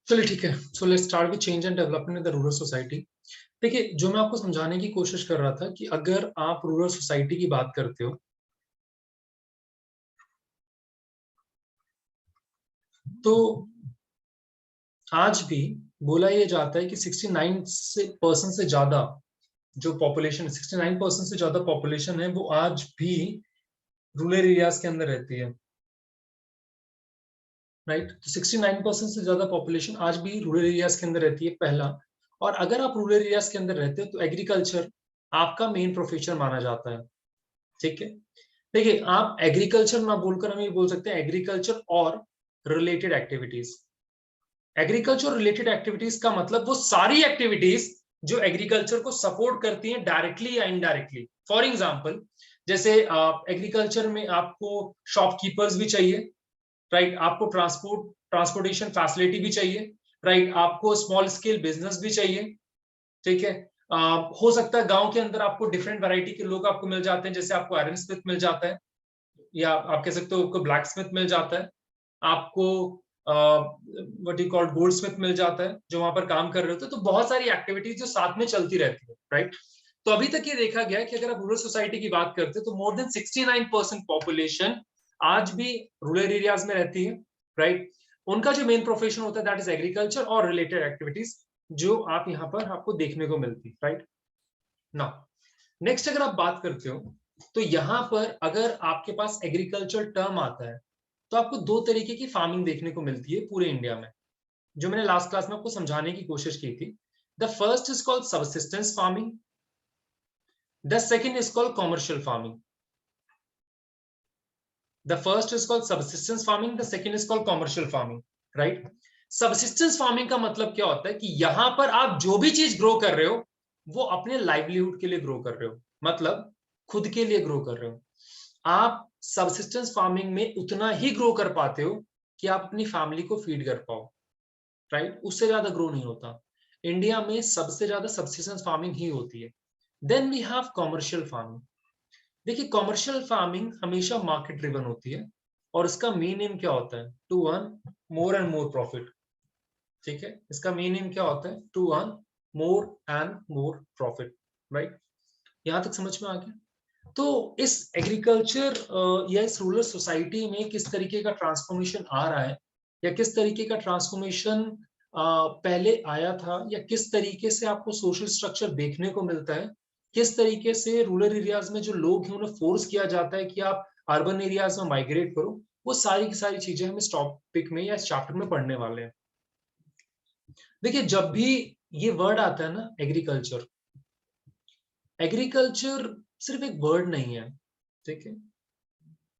चलिए ठीक है। So let's start with change and development in the rural society. देखिए, जो मैं आपको समझाने की कोशिश कर रहा था कि अगर आप रूरल सोसाइटी की बात करते हो तो आज भी बोला यह जाता है कि 69% से ज्यादा जो पॉपुलेशन 69% से ज्यादा पॉपुलेशन है वो आज भी रूरल एरियाज के अंदर रहती है। राइट, तो 69% से ज्यादा पॉपुलेशन आज भी रूरल एरियाज के अंदर रहती है, पहला। और अगर आप रूरल एरियाज के अंदर रहते हो तो एग्रीकल्चर आपका मेन प्रोफेशन माना जाता है। ठीक है, देखिए, आप एग्रीकल्चर ना बोलकर हम ये बोल सकते हैं एग्रीकल्चर और related activities. Agriculture related activities का मतलब वो सारी एक्टिविटीज जो एग्रीकल्चर को सपोर्ट करती हैं डायरेक्टली या इनडायरेक्टली। फॉर एग्जांपल, जैसे एग्रीकल्चर में आपको शॉपकीपर्स भी चाहिए, राइट, आपको ट्रांसपोर्टेशन फैसिलिटी भी चाहिए, राइट, आपको स्मॉल स्केल बिजनेस भी चाहिए। ठीक है, हो सकता है गांव के अंदर आपको डिफरेंट वैरायटी के लोग आपको मिल जाते हैं, जैसे आपको आयरन स्मिथ मिल जाता है, या आप कह सकते हो आपको ब्लैक स्मिथ मिल जाता है, आपको what you called Goldsmith मिल जाता है जो वहां पर काम कर रहे होते हैं। तो बहुत सारी एक्टिविटीज जो साथ में चलती रहती है, राइट। तो अभी तक ये देखा गया है कि अगर आप रूरल सोसाइटी की बात करते हैं तो मोर देन 69% पॉपुलेशन आज भी रूरल एरियाज में रहती है, राइट। उनका जो मेन प्रोफेशन होता है दैट इज एग्रीकल्चर और रिलेटेड एक्टिविटीज जो आप यहाँ पर आपको देखने को मिलती है, राइट। नाउ नेक्स्ट, अगर आप बात करते हो तो यहां पर अगर आपके पास एग्रीकल्चर टर्म आता है तो आपको दो तरीके की फार्मिंग देखने को मिलती है पूरे इंडिया में, जो मैंने लास्ट क्लास में आपको समझाने की कोशिश की थी। The first is called subsistence farming, the second is called commercial farming. The first is called subsistence farming, the second is called commercial farming, right. Subsistence farming का मतलब क्या होता है कि यहां पर आप जो भी चीज ग्रो कर रहे हो वो अपने लाइवलीहुड के लिए ग्रो कर रहे हो, मतलब खुद के लिए ग्रो कर रहे हो। आप सबसिस्टेंस फार्मिंग में उतना ही ग्रो कर पाते हो कि आप अपनी फैमिली को फीड कर पाओ, राइट, उससे ज्यादा ग्रो नहीं होता। इंडिया में सबसे ज्यादा सबसिस्टेंस फार्मिंग ही होती है। Then we have commercial farming. देखिए, कॉमर्शियल फार्मिंग हमेशा मार्केट ड्रिवन होती है और इसका मेन एम क्या होता है? To earn more and more profit. ठीक है, इसका मेन एम क्या होता है? To earn more and more profit, right. यहां तक समझ में आ गया? तो इस एग्रीकल्चर या इस रूरल सोसाइटी में किस तरीके का ट्रांसफॉर्मेशन आ रहा है, या किस तरीके का ट्रांसफॉर्मेशन पहले आया था, या किस तरीके से आपको सोशल स्ट्रक्चर देखने को मिलता है, किस तरीके से रूरल एरियाज में जो लोग हैं उन्हें फोर्स किया जाता है कि आप अर्बन एरियाज में माइग्रेट करो, वो सारी की सारी चीजें हम इस टॉपिक में या इस चैप्टर में पढ़ने वाले हैं। देखिए, जब भी ये वर्ड आता है ना एग्रीकल्चर, एग्रीकल्चर सिर्फ एक वर्ड नहीं है, ठीक है,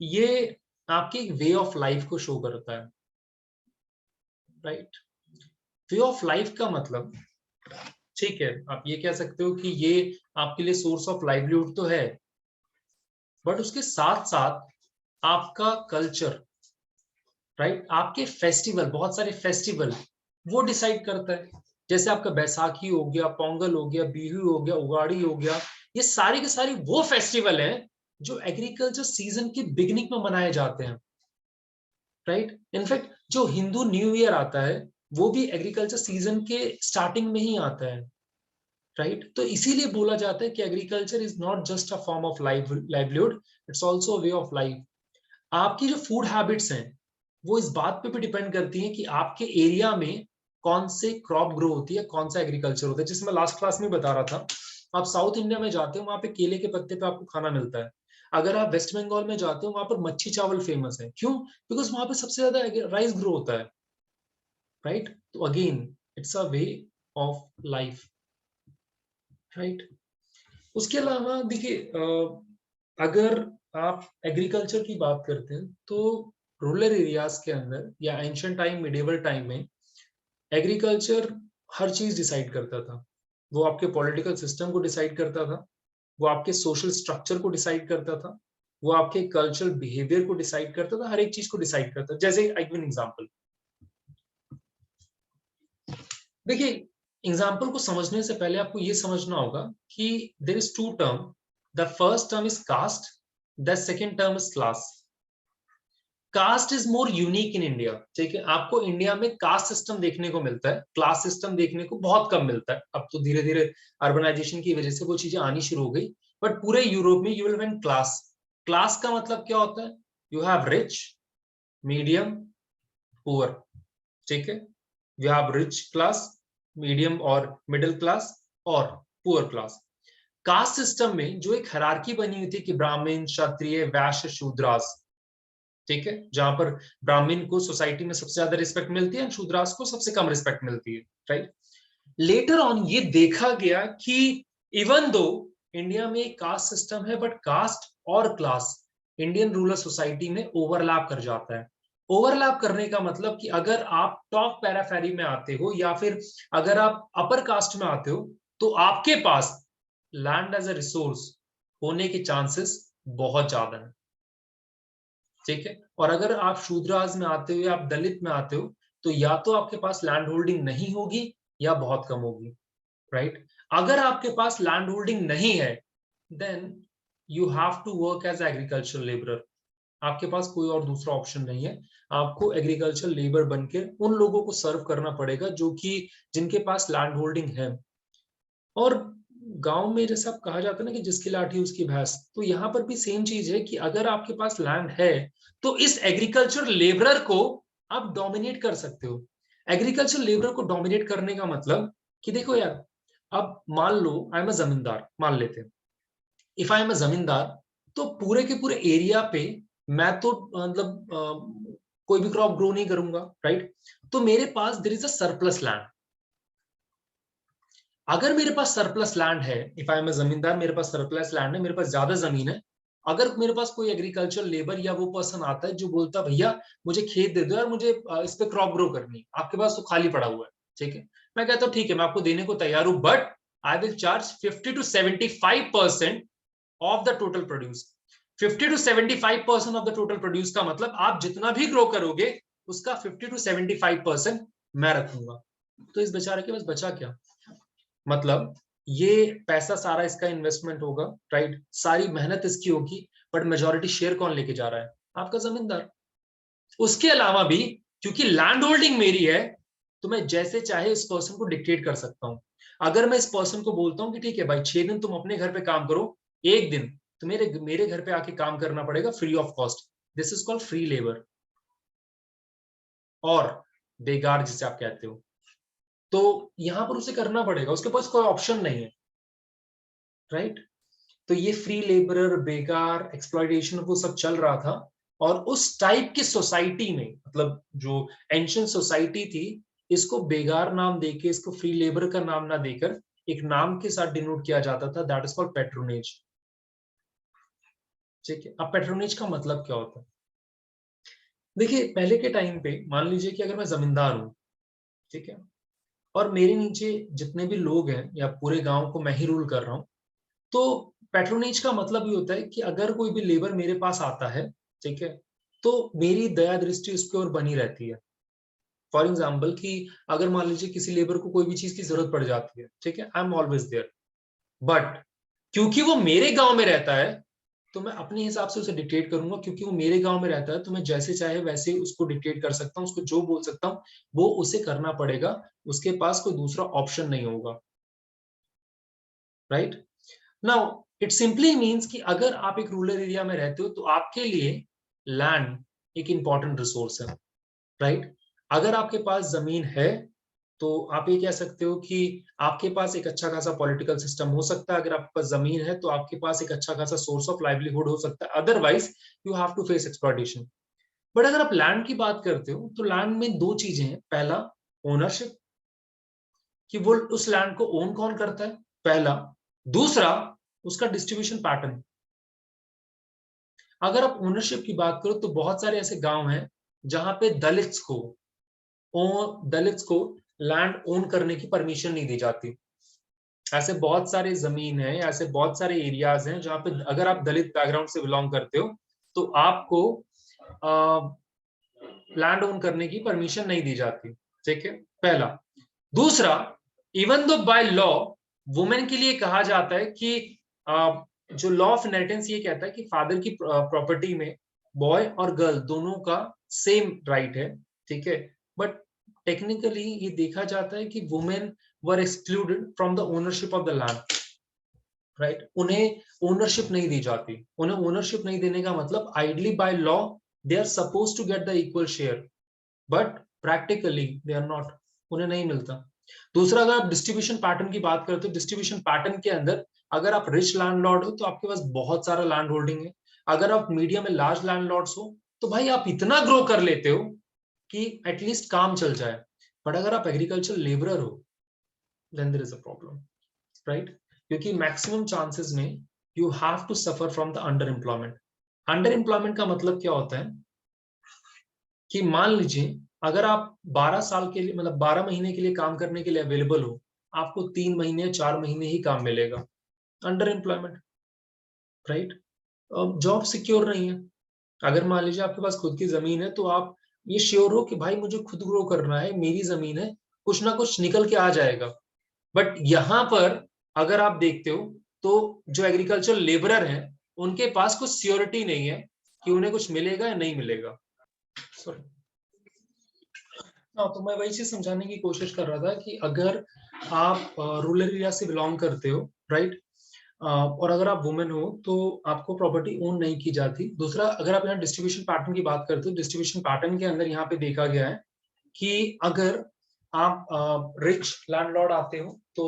ये आपके एक वे ऑफ लाइफ को शो करता है, राइट। वे ऑफ लाइफ का मतलब, ठीक है, आप ये कह सकते हो कि ये आपके लिए सोर्स ऑफ लाइवलीहुड तो है, बट उसके साथ साथ आपका कल्चर, राइट, आपके फेस्टिवल, बहुत सारे फेस्टिवल वो डिसाइड करता है। जैसे आपका बैसाखी हो गया, पोंगल हो गया, बिहू हो गया, उगाड़ी हो गया, ये सारी के सारी वो फेस्टिवल हैं जो एग्रीकल्चर सीजन की बिगिनिंग में मनाए जाते हैं, राइट। इनफैक्ट जो हिंदू न्यू ईयर आता है वो भी एग्रीकल्चर सीजन के स्टार्टिंग में ही आता है, राइट। तो इसीलिए बोला जाता है कि agriculture is not just a form of livelihood, it's also way of life. आपकी जो फूड हैबिट्स हैं वो इस बात पे भी डिपेंड करती हैं कि आपके एरिया में कौन से क्रॉप ग्रो होती है, कौन सा एग्रीकल्चर होता है। जैसे मैं लास्ट क्लास में बता रहा था, आप साउथ इंडिया में जाते हो वहां पे केले के पत्ते पे आपको खाना मिलता है। अगर आप वेस्ट बंगाल में जाते हो वहां पर मच्छी चावल फेमस है, क्यों? बिकॉज वहां पे सबसे ज्यादा राइस ग्रो होता है, राइट। तो again it's a way of life, right. उसके अलावा देखिए, अगर आप एग्रीकल्चर की बात करते हैं तो रूरल एरियाज के अंदर या एंशिएंट टाइम, मिडिवल टाइम में एग्रीकल्चर हर चीज डिसाइड करता था। वो आपके पॉलिटिकल सिस्टम को डिसाइड करता था, वो आपके सोशल स्ट्रक्चर को डिसाइड करता था, वो आपके कल्चरल बिहेवियर को डिसाइड करता था, हर एक चीज को डिसाइड करता था। जैसे आई गिव एन एग्जांपल, देखिए, एग्जाम्पल को समझने से पहले आपको यह समझना होगा कि there is two term. The first term is caste, the second term is class. Caste is more unique in India, ठीक है। आपको इंडिया में कास्ट सिस्टम देखने को मिलता है, क्लास सिस्टम देखने को बहुत कम मिलता है। अब तो धीरे धीरे अर्बनाइजेशन की वजह से वो चीजें आनी शुरू हो गई, बट पूरे यूरोप में you will find class. Class का मतलब क्या होता है? You have rich, medium, poor, ठीक है। You have rich class, medium और मिडिल क्लास और पुअर क्लास। कास्ट सिस्टम में जो एक हायरार्की बनी हुई थी कि ब्राह्मण, क्षत्रिय, वैश्य, शूद्रास, ठीक है, जहां पर ब्राह्मण को सोसाइटी में सबसे ज्यादा रिस्पेक्ट मिलती है, शूद्रास को सबसे कम रिस्पेक्ट मिलती है, राइट। लेटर ऑन ये देखा गया कि इवन दो इंडिया में एक कास्ट सिस्टम है, बट कास्ट और क्लास इंडियन रूरल सोसाइटी में ओवरलैप कर जाता है। ओवरलैप करने का मतलब कि अगर आप टॉप पैराफेरी में आते हो या फिर अगर आप अपर कास्ट में आते हो, तो आपके पास लैंड एज अ रिसोर्स होने के चांसेस बहुत ज्यादा है, ठीक है। और अगर आप शूद्रास में आते हो या आप दलित में आते हो, तो या तो आपके पास लैंड होल्डिंग नहीं होगी या बहुत कम होगी, राइट। अगर आपके पास लैंड होल्डिंग नहीं है, then you have to work as agriculture labourer. आपके पास कोई और दूसरा ऑप्शन नहीं है। आपको एग्रीकल्चर लेबर बनके उन लोगों को सर्व करना पड़ेगा जो कि जिनके पास लैंड होल्डिंग है। और गांव में जैसा कहा जाता है ना कि जिसकी लाठी उसकी भैंस, तो यहाँ पर भी सेम चीज है कि अगर आपके पास लैंड है तो इस एग्रीकल्चर लेबरर को आप डोमिनेट कर सकते हो। एग्रीकल्चर लेबरर को डोमिनेट करने का मतलब कि देखो यार, अब मान लो आई एम अ जमींदार, मान लेते हैं इफ आई एम अ जमींदार, तो पूरे के पूरे एरिया पे मैं तो मतलब कोई भी क्रॉप ग्रो नहीं करूंगा, राइट। तो मेरे पास there is a surplus land. अगर मेरे पास सरप्लस लैंड है, इफ आई एम जमींदार, मेरे पास सरप्लस लैंड है, मेरे पास ज्यादा जमीन है, अगर मेरे पास कोई एग्रीकल्चर लेबर या वो पर्सन आता है जो बोलता है भैया मुझे खेत दे दो यार, मुझे इस पे क्रॉप ग्रो करनी है, आपके पास तो खाली पड़ा हुआ है, ठीक है। मैं कहता हूँ ठीक है, मैं आपको देने को तैयार हूं, but I will charge 50 to 75% of the total produce. 50 to 75% of the total produce का मतलब आप जितना भी ग्रो करोगे उसका 50 to 75% मैं रखूंगा। तो इस बेचारे के पास बचा क्या? मतलब ये पैसा सारा इसका इन्वेस्टमेंट होगा, राइट, सारी मेहनत इसकी होगी, बट मेजोरिटी शेयर कौन लेके जा रहा है? आपका जमींदार। उसके अलावा भी क्योंकि लैंड होल्डिंग मेरी है, तो मैं जैसे चाहे इस पर्सन को डिक्टेट कर सकता हूं। अगर मैं इस पर्सन को बोलता हूं कि ठीक है भाई 6 दिन तुम अपने घर पे काम करो, एक दिन तो मेरे घर पे आके काम करना पड़ेगा free of cost, this is called free labour और बेगार जिसे आप कहते हो। तो यहां पर उसे करना पड़ेगा, उसके पास कोई ऑप्शन नहीं है, राइट। तो ये फ्री लेबरर, बेकार, एक्सप्लॉयटेशन वो सब चल रहा था। और उस टाइप की सोसाइटी में, मतलब जो एंशिएंट सोसाइटी थी, इसको बेगार नाम देके, इसको फ्री लेबर का नाम ना देकर एक नाम के साथ डिनोट किया जाता था, दैट इज कॉल्ड पेट्रोनेज, ठीक है। अब पेट्रोनेज का मतलब क्या होता है? देखिए पहले के टाइम पे मान लीजिए कि अगर मैं जमींदार हूं, ठीक है, और मेरे नीचे जितने भी लोग हैं या पूरे गांव को मैं ही रूल कर रहा हूं, तो पैट्रोनेज का मतलब ये होता है कि अगर कोई भी लेबर मेरे पास आता है, ठीक है, तो मेरी दया दृष्टि उसके ओर बनी रहती है। फॉर एग्जाम्पल कि अगर मान लीजिए किसी लेबर को कोई भी चीज की जरूरत पड़ जाती है, ठीक है, I am always there. But क्योंकि वो मेरे गांव में रहता है, तो मैं अपने हिसाब से उसे डिक्टेट करूंगा। क्योंकि वो मेरे गांव में रहता है तो मैं जैसे चाहे वैसे उसको डिक्टेट कर सकता हूँ, उसको जो बोल सकता हूँ वो उसे करना पड़ेगा, उसके पास कोई दूसरा ऑप्शन नहीं होगा, right. Now it simply means कि अगर आप एक रूरल एरिया में रहते हो तो आपके लिए लैंड एक इंपॉर्टेंट रिसोर्स है, राइट। अगर आपके पास जमीन है तो आप ये कह सकते हो कि आपके पास एक अच्छा खासा पॉलिटिकल सिस्टम हो सकता है। अगर आपके पास जमीन है तो आपके पास एक अच्छा खासा सोर्स ऑफ लाइवलीहुड हो सकता है, otherwise you have to face exploitation. But अगर आप लैंड की बात करते हो तो लैंड में दो चीजें हैं। पहला, ओनरशिप, कि वो उस लैंड को ओन कौन करता है, पहला। दूसरा, उसका डिस्ट्रीब्यूशन पैटर्न। अगर आप ओनरशिप की बात करो तो बहुत सारे ऐसे गांव हैं जहां पे दलित्स को लैंड ओन करने की परमिशन नहीं दी जाती। ऐसे बहुत सारे जमीन है, ऐसे बहुत सारे एरियाज हैं जहां पे अगर आप दलित बैकग्राउंड से बिलोंग करते हो तो आपको लैंड ओन करने की परमिशन नहीं दी जाती, ठीक है, पहला। दूसरा, even though by law women के लिए कहा जाता है कि जो लॉ ऑफ इनहेरिटेंस ये कहता है कि फादर की प्रॉपर्टी में बॉय और गर्ल दोनों का सेम राइट है, ठीक है, बट टेक्निकली ये देखा जाता है कि women were excluded from the ownership of the land, right. उन्हें ओनरशिप नहीं दी जाती। उन्हें ओनरशिप नहीं देने का मतलब ideally by law they are suppose to get the equal share, but practically they are not, उन्हें नहीं मिलता। दूसरा, अगर आप डिस्ट्रीब्यूशन पैटर्न की बात करते हो, डिस्ट्रीब्यूशन पैटर्न के अंदर अगर आप रिच लैंडलॉर्ड हो तो आपके पास बहुत सारा लैंड होल्डिंग है। अगर आप मीडियम में लार्ज लैंडलॉर्ड्स हो तो भाई आप इतना ग्रो कर लेते हो कि एटलीस्ट काम चल जाए। बट अगर आप एग्रीकल्चर लेबरर हो then there is a problem, right, क्योंकि मैक्सिमम चांसेस में you have to suffer from the under employment. Under employment का मतलब क्या होता है कि मान लीजिए अगर आप 12 साल के लिए, मतलब 12 महीने के लिए काम करने के लिए अवेलेबल हो, आपको 3 महीने 4 महीने ही काम मिलेगा, under employment, right. Job secure नहीं है। अगर मान लीजिए आपके पास खुद की जमीन है तो आप ये श्योर हो कि भाई मुझे खुद ग्रो करना है, मेरी जमीन है, कुछ ना कुछ निकल के आ जाएगा। बट यहाँ पर अगर आप देखते हो तो जो एग्रीकल्चर लेबरर हैं उनके पास कुछ सियोरिटी नहीं है कि उन्हें कुछ मिलेगा या नहीं मिलेगा। सॉरी, हाँ, तो मैं वही चीज समझाने की कोशिश कर रहा था कि अगर आप रूरल एरिया से बिलोंग करते हो, राइट, और अगर आप वुमेन हो तो आपको प्रॉपर्टी ओन नहीं की जाती। दूसरा, अगर आप यहाँ डिस्ट्रीब्यूशन पैटर्न की बात करते हो, डिस्ट्रीब्यूशन पैटर्न के अंदर यहाँ पे देखा गया है कि अगर आप रिच लैंडलॉर्ड आते हो तो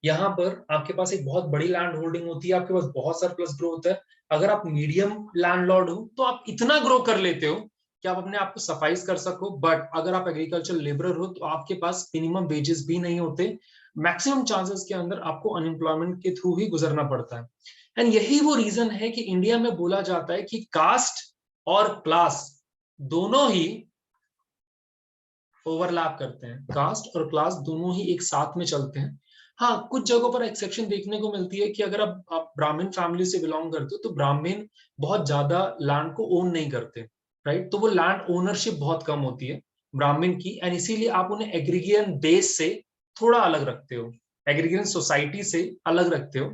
यहाँ पर आपके पास एक बहुत बड़ी लैंड होल्डिंग होती है, आपके पास बहुत सरप्लस ग्रो होता है। अगर आप मीडियम लैंडलॉर्ड हो तो आप इतना ग्रो कर लेते हो कि आप अपने आप को सफाइज कर सको। बट अगर आप एग्रीकल्चर लेबरर हो तो आपके पास मिनिमम वेजेस भी नहीं होते। मैक्सिमम चांसेस के अंदर आपको अनएम्प्लॉयमेंट के थ्रू ही गुजरना पड़ता है। एंड यही वो रीजन है कि इंडिया में बोला जाता है कि कास्ट और क्लास दोनों ही ओवरलैप करते हैं, कास्ट और क्लास दोनों ही एक साथ में चलते हैं। हाँ, कुछ जगहों पर एक्सेप्शन देखने को मिलती है कि अगर आप ब्राह्मण फैमिली से बिलोंग करते हो तो ब्राह्मण बहुत ज्यादा लैंड को ओन नहीं करते, राइट, तो वो लैंड ओनरशिप बहुत कम होती है ब्राह्मण की, एंड इसीलिए आप उन्हें एग्रीगियन बेस से थोड़ा अलग रखते हो, एग्रीगियन सोसाइटी से अलग रखते हो।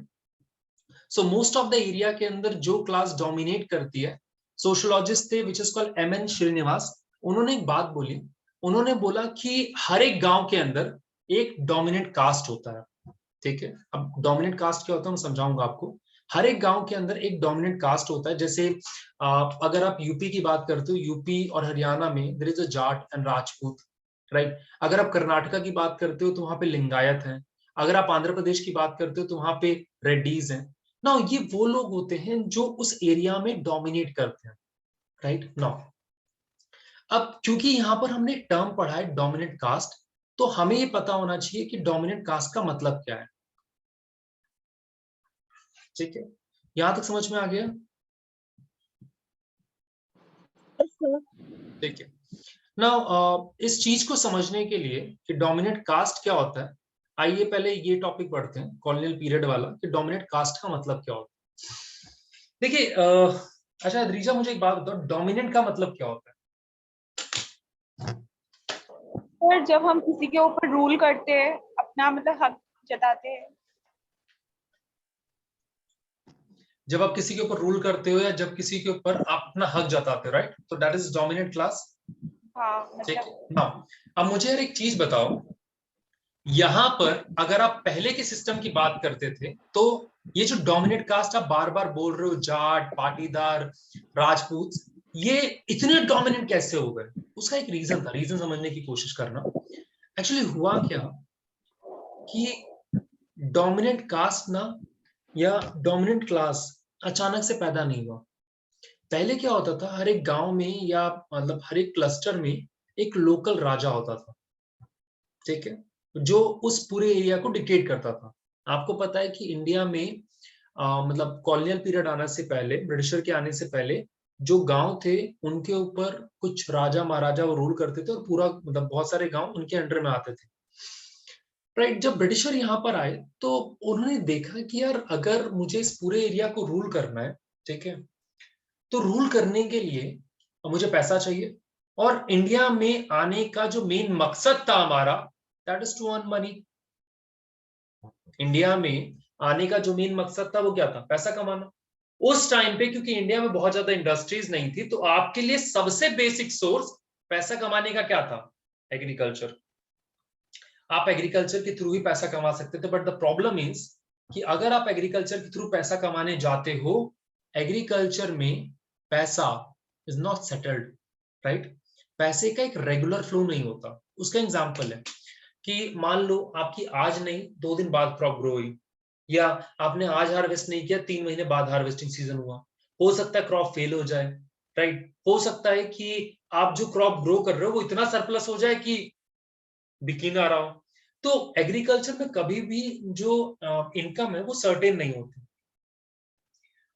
So most of the area के अंदर जो क्लास डोमिनेट करती है, सोशियोलॉजिस्ट थे which is called M N Srinivas, उन्होंने एक बात बोली। उन्होंने बोला कि हर एक गांव के अंदर एक डोमिनेंट कास्ट होता है, ठीक है। अब डोमिनेंट कास्ट क्या होता है मैं समझाऊंगा आपको। हर एक गांव के अंदर एक डोमिनेंट कास्ट होता है। जैसे अगर आप यूपी की बात करते हो, यूपी और हरियाणा में there is a Jat and Rajput, right. अगर आप कर्नाटका की बात करते हो तो वहां पे लिंगायत है। अगर आप आंध्र प्रदेश की बात करते हो तो वहां पे रेड्डीज हैं। नाउ ये वो लोग होते हैं जो उस एरिया में डोमिनेट करते हैं, राइट। नाउ अब क्योंकि यहां पर हमने टर्म पढ़ा है डोमिनेंट कास्ट, तो हमें ये पता होना चाहिए कि डोमिनेंट कास्ट का मतलब क्या है, ठीक है। यहां तक समझ में आ गया, ठीक है। नाउ इस चीज को समझने के लिए कि डोमिनेंट कास्ट क्या होता है, आइए पहले ये टॉपिक पढ़ते हैं कॉलोनियल पीरियड वाला, कि डोमिनेंट कास्ट का मतलब क्या होता है। देखिए अच्छा रीजा, मुझे एक बात बताओ, डोमिनेंट का मतलब क्या होता है? और जब हम किसी के ऊपर रूल करते हैं, अपना मतलब हक जताते हैं। जब आप किसी के ऊपर रूल करते हो या जब किसी के ऊपर आप अपना हक जताते हो, राइट, तो दैट इज डोमिनेंट क्लास, हाँ ठीक है। मतलब नाउ अब मुझे यार एक चीज बताओ, यहां पर अगर आप पहले के सिस्टम की बात करते थे तो ये जो डोमिनेट कास्ट आप बार बार बोल रहे हो, जाट, पाटीदार, राजपूत, ये इतने डोमिनेंट कैसे हो गए? उसका एक रीजन था, रीजन समझने की कोशिश करना। एक्चुअली हुआ क्या कि डोमिनेंट कास्ट ना या डोमिनेंट क्लास अचानक से पैदा नहीं हुआ। पहले क्या होता था, हर एक गांव में या मतलब हर एक क्लस्टर में एक लोकल राजा होता था, ठीक है, जो उस पूरे एरिया को डिक्टेट करता था। आपको पता है कि इंडिया में मतलब कॉलोनियल पीरियड आने से पहले, ब्रिटिशर के आने से पहले जो गांव थे उनके ऊपर कुछ राजा महाराजा वो रूल करते थे और पूरा मतलब बहुत सारे गांव उनके अंडर में आते थे, राइट। जब ब्रिटिशर यहाँ पर आए तो उन्होंने देखा कि यार अगर मुझे इस पूरे एरिया को रूल करना है, ठीक है, तो रूल करने के लिए मुझे पैसा चाहिए। और इंडिया में आने का जो मेन मकसद था हमारा, that is to earn money. India में आने का जो मेन मकसद था वो क्या था? पैसा कमाना। उस टाइम पे क्योंकि इंडिया में बहुत ज्यादा इंडस्ट्रीज नहीं थी, तो आपके लिए सबसे बेसिक सोर्स पैसा कमाने का क्या था? एग्रीकल्चर। आप एग्रीकल्चर के थ्रू ही पैसा कमा सकते थे, बट द प्रॉब्लम इज कि अगर आप एग्रीकल्चर के थ्रू पैसा कमाने जाते हो, एग्रीकल्चर में पैसा इज नॉट सेटल्ड, राइट? पैसे का एक रेगुलर फ्लो नहीं होता। उसका एग्जांपल है कि मान लो आपकी आज नहीं 2 दिन बाद क्रॉप ग्रो हुई, या आपने आज हार्वेस्ट नहीं किया 3 महीने बाद हार्वेस्टिंग सीजन हुआ, हो सकता है क्रॉप फेल हो जाए, राइट? हो सकता है कि आप जो क्रॉप ग्रो कर रहे हो वो इतना सरप्लस हो जाए कि बिकी ना रहा हो। तो एग्रीकल्चर में कभी भी जो इनकम है वो सर्टेन नहीं होती,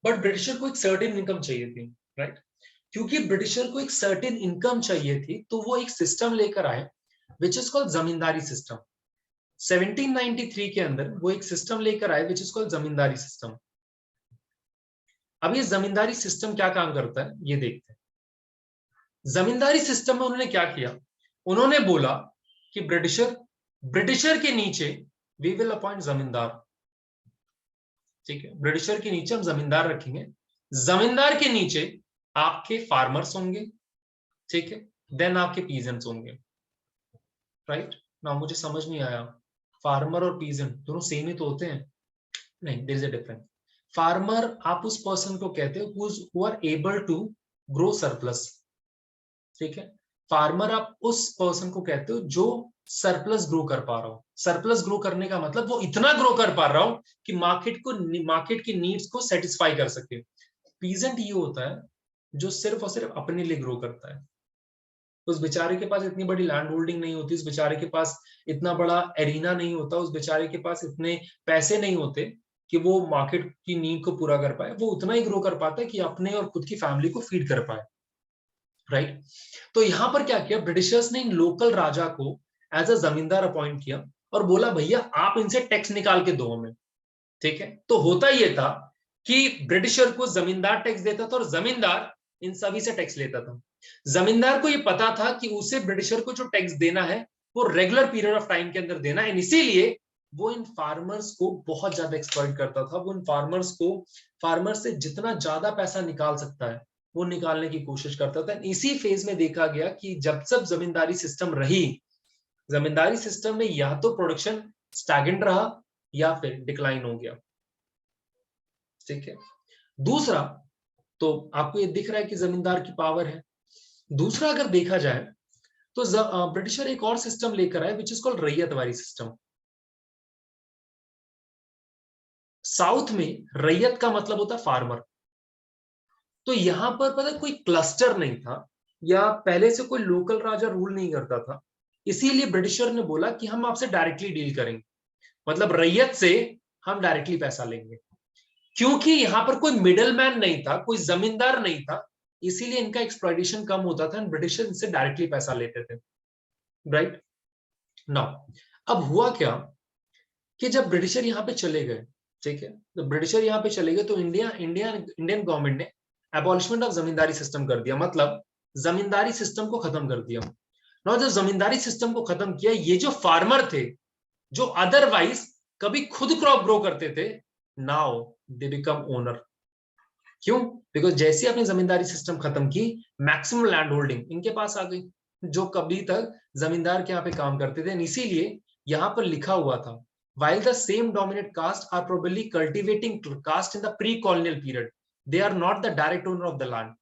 बट ब्रिटिशर को एक सर्टेन इनकम चाहिए थी, राइट? क्योंकि ब्रिटिशर को एक सर्टेन इनकम चाहिए थी, तो वो एक सिस्टम लेकर आए which is called zamindari system. 1793 के अंदर वो एक सिस्टम लेकर आए which is called zamindari system. अब ये जमींदारी सिस्टम क्या काम करता है ये देखते हैं। जमींदारी सिस्टम में उन्होंने क्या किया? उन्होंने बोला कि ब्रिटिशर के नीचे वी विल अपॉइंट जमींदार, ठीक है? ब्रिटिशर के नीचे हम जमींदार रखेंगे, जमींदार के नीचे आपके फार्मर्स होंगे, ठीक है? देन आपके पीजेंट्स होंगे, राइट? ना मुझे समझ नहीं आया, फार्मर और पीजेंट दोनों सेम ही तो होते हैं? नहीं, there is a difference. Farmer आप उस पर्सन को कहते हो who are able to grow surplus, ठीक है? फार्मर आप उस पर्सन को कहते हो जो सरप्लस ग्रो कर पा रहा हो। सरप्लस ग्रो करने का मतलब वो इतना ग्रो कर पा रहा हो कि मार्केट की नीड्स को सेटिस्फाई कर सके। पीजेंट ये होता है जो सिर्फ और सिर्फ अपने लिए ग्रो करता है। उस बेचारे के पास इतनी बड़ी लैंड होल्डिंग नहीं होती, उस बेचारे के पास इतना बड़ा एरिना नहीं होता, उस बेचारे के पास इतने पैसे नहीं होते कि वो मार्केट की नीड को पूरा कर पाए। वो उतना ही ग्रो कर पाता है कि अपने और खुद की फैमिली को फीड कर पाए, राइट? तो यहां पर क्या किया ब्रिटिशर्स ने? इन लोकल राजा को एज अ जमींदार अपॉइंट किया और बोला भैया आप इनसे टैक्स निकाल के दो हमें, ठीक है? तो होता ये था कि ब्रिटिशर को जमींदार टैक्स देता था और जमींदार इन सभी से टैक्स लेता था। जमींदार को ये पता था कि उसे ब्रिटिशर को जो टैक्स देना है वो रेगुलर पीरियड ऑफ टाइम के अंदर देना है, इसीलिए वो इन फार्मर्स को बहुत ज्यादा एक्सप्लॉइट करता था। वो इन फार्मर्स से जितना ज्यादा पैसा निकाल सकता है वो निकालने की कोशिश करता था। इसी फेज में देखा गया कि जब सब जमींदारी सिस्टम रही, जमींदारी सिस्टम में या तो प्रोडक्शन स्टैगनेंट रहा या फिर डिक्लाइन हो गया, ठीक है? दूसरा, तो आपको ये दिख रहा है कि जमींदार की पावर है। दूसरा अगर देखा जाए तो ब्रिटिशर एक और सिस्टम लेकर आए which is called ryotwari system. South में रैयत का मतलब होता है फार्मर। तो यहां पर पता है कोई क्लस्टर नहीं था या पहले से कोई लोकल राजा रूल नहीं करता था, इसीलिए ब्रिटिशर ने बोला कि हम आपसे डायरेक्टली डील करेंगे, मतलब रैयत से हम डायरेक्टली पैसा लेंगे। क्योंकि यहां पर कोई मिडल मैन नहीं था, कोई जमींदार नहीं था, इसीलिए इनका एक्सप्लॉइटेशन कम होता था, ब्रिटिशर इनसे डायरेक्टली पैसा लेते थे, राइट? नाउ अब हुआ क्या कि जब ब्रिटिशर यहाँ पे चले गए, ठीक है, तो ब्रिटिशर यहाँ पे चले गए तो इंडियन गवर्नमेंट ने एबॉलिशमेंट ऑफ जमींदारी सिस्टम कर दिया, मतलब जमींदारी सिस्टम को खत्म कर दिया। ना जब जमींदारी सिस्टम को खत्म किया, ये जो फार्मर थे जो अदरवाइज कभी खुद क्रॉप ग्रो करते थे, नाउ दे बिकम ओनर। क्यों? बिकॉज जैसे आपने जमींदारी सिस्टम खत्म की, मैक्सिमम लैंड होल्डिंग इनके पास आ गई, जो कभी तक जमींदार के यहाँ पे काम करते थे। इसीलिए यहाँ पर लिखा हुआ था while the same dominant caste are probably cultivating caste in the pre-colonial period, they are not the direct owner of the land।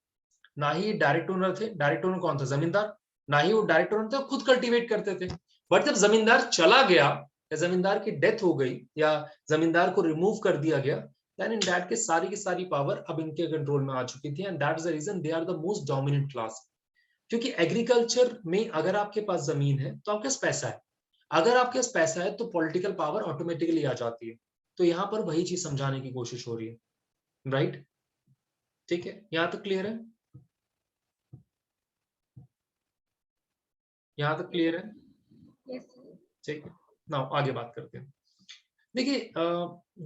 ना ही डायरेक्ट ओनर थे। डायरेक्ट ओनर कौन था? जमींदार। ना ही वो डायरेक्ट ओनर थे, खुद कल्टीवेट करते थे। बट जब जमींदार चला गया या जमींदार की डेथ हो गई या जमींदार को रिमूव कर दिया गया, देन इन दैट के सारी की सारी पावर अब इनके कंट्रोल में आ चुकी थी, and that is the reason they are the most dominant class. क्योंकि एग्रीकल्चर में अगर आपके पास जमीन है तो आपके पास पैसा है, अगर आपके पास पैसा है तो पॉलिटिकल पावर ऑटोमेटिकली आ जाती है। तो यहां पर वही चीज समझाने की कोशिश हो रही है, राइट? ठीक है, यहां तक क्लियर है? यहां तक क्लियर है? Yes. ठीक है, नाउ आगे बात करते हैं। देखिए,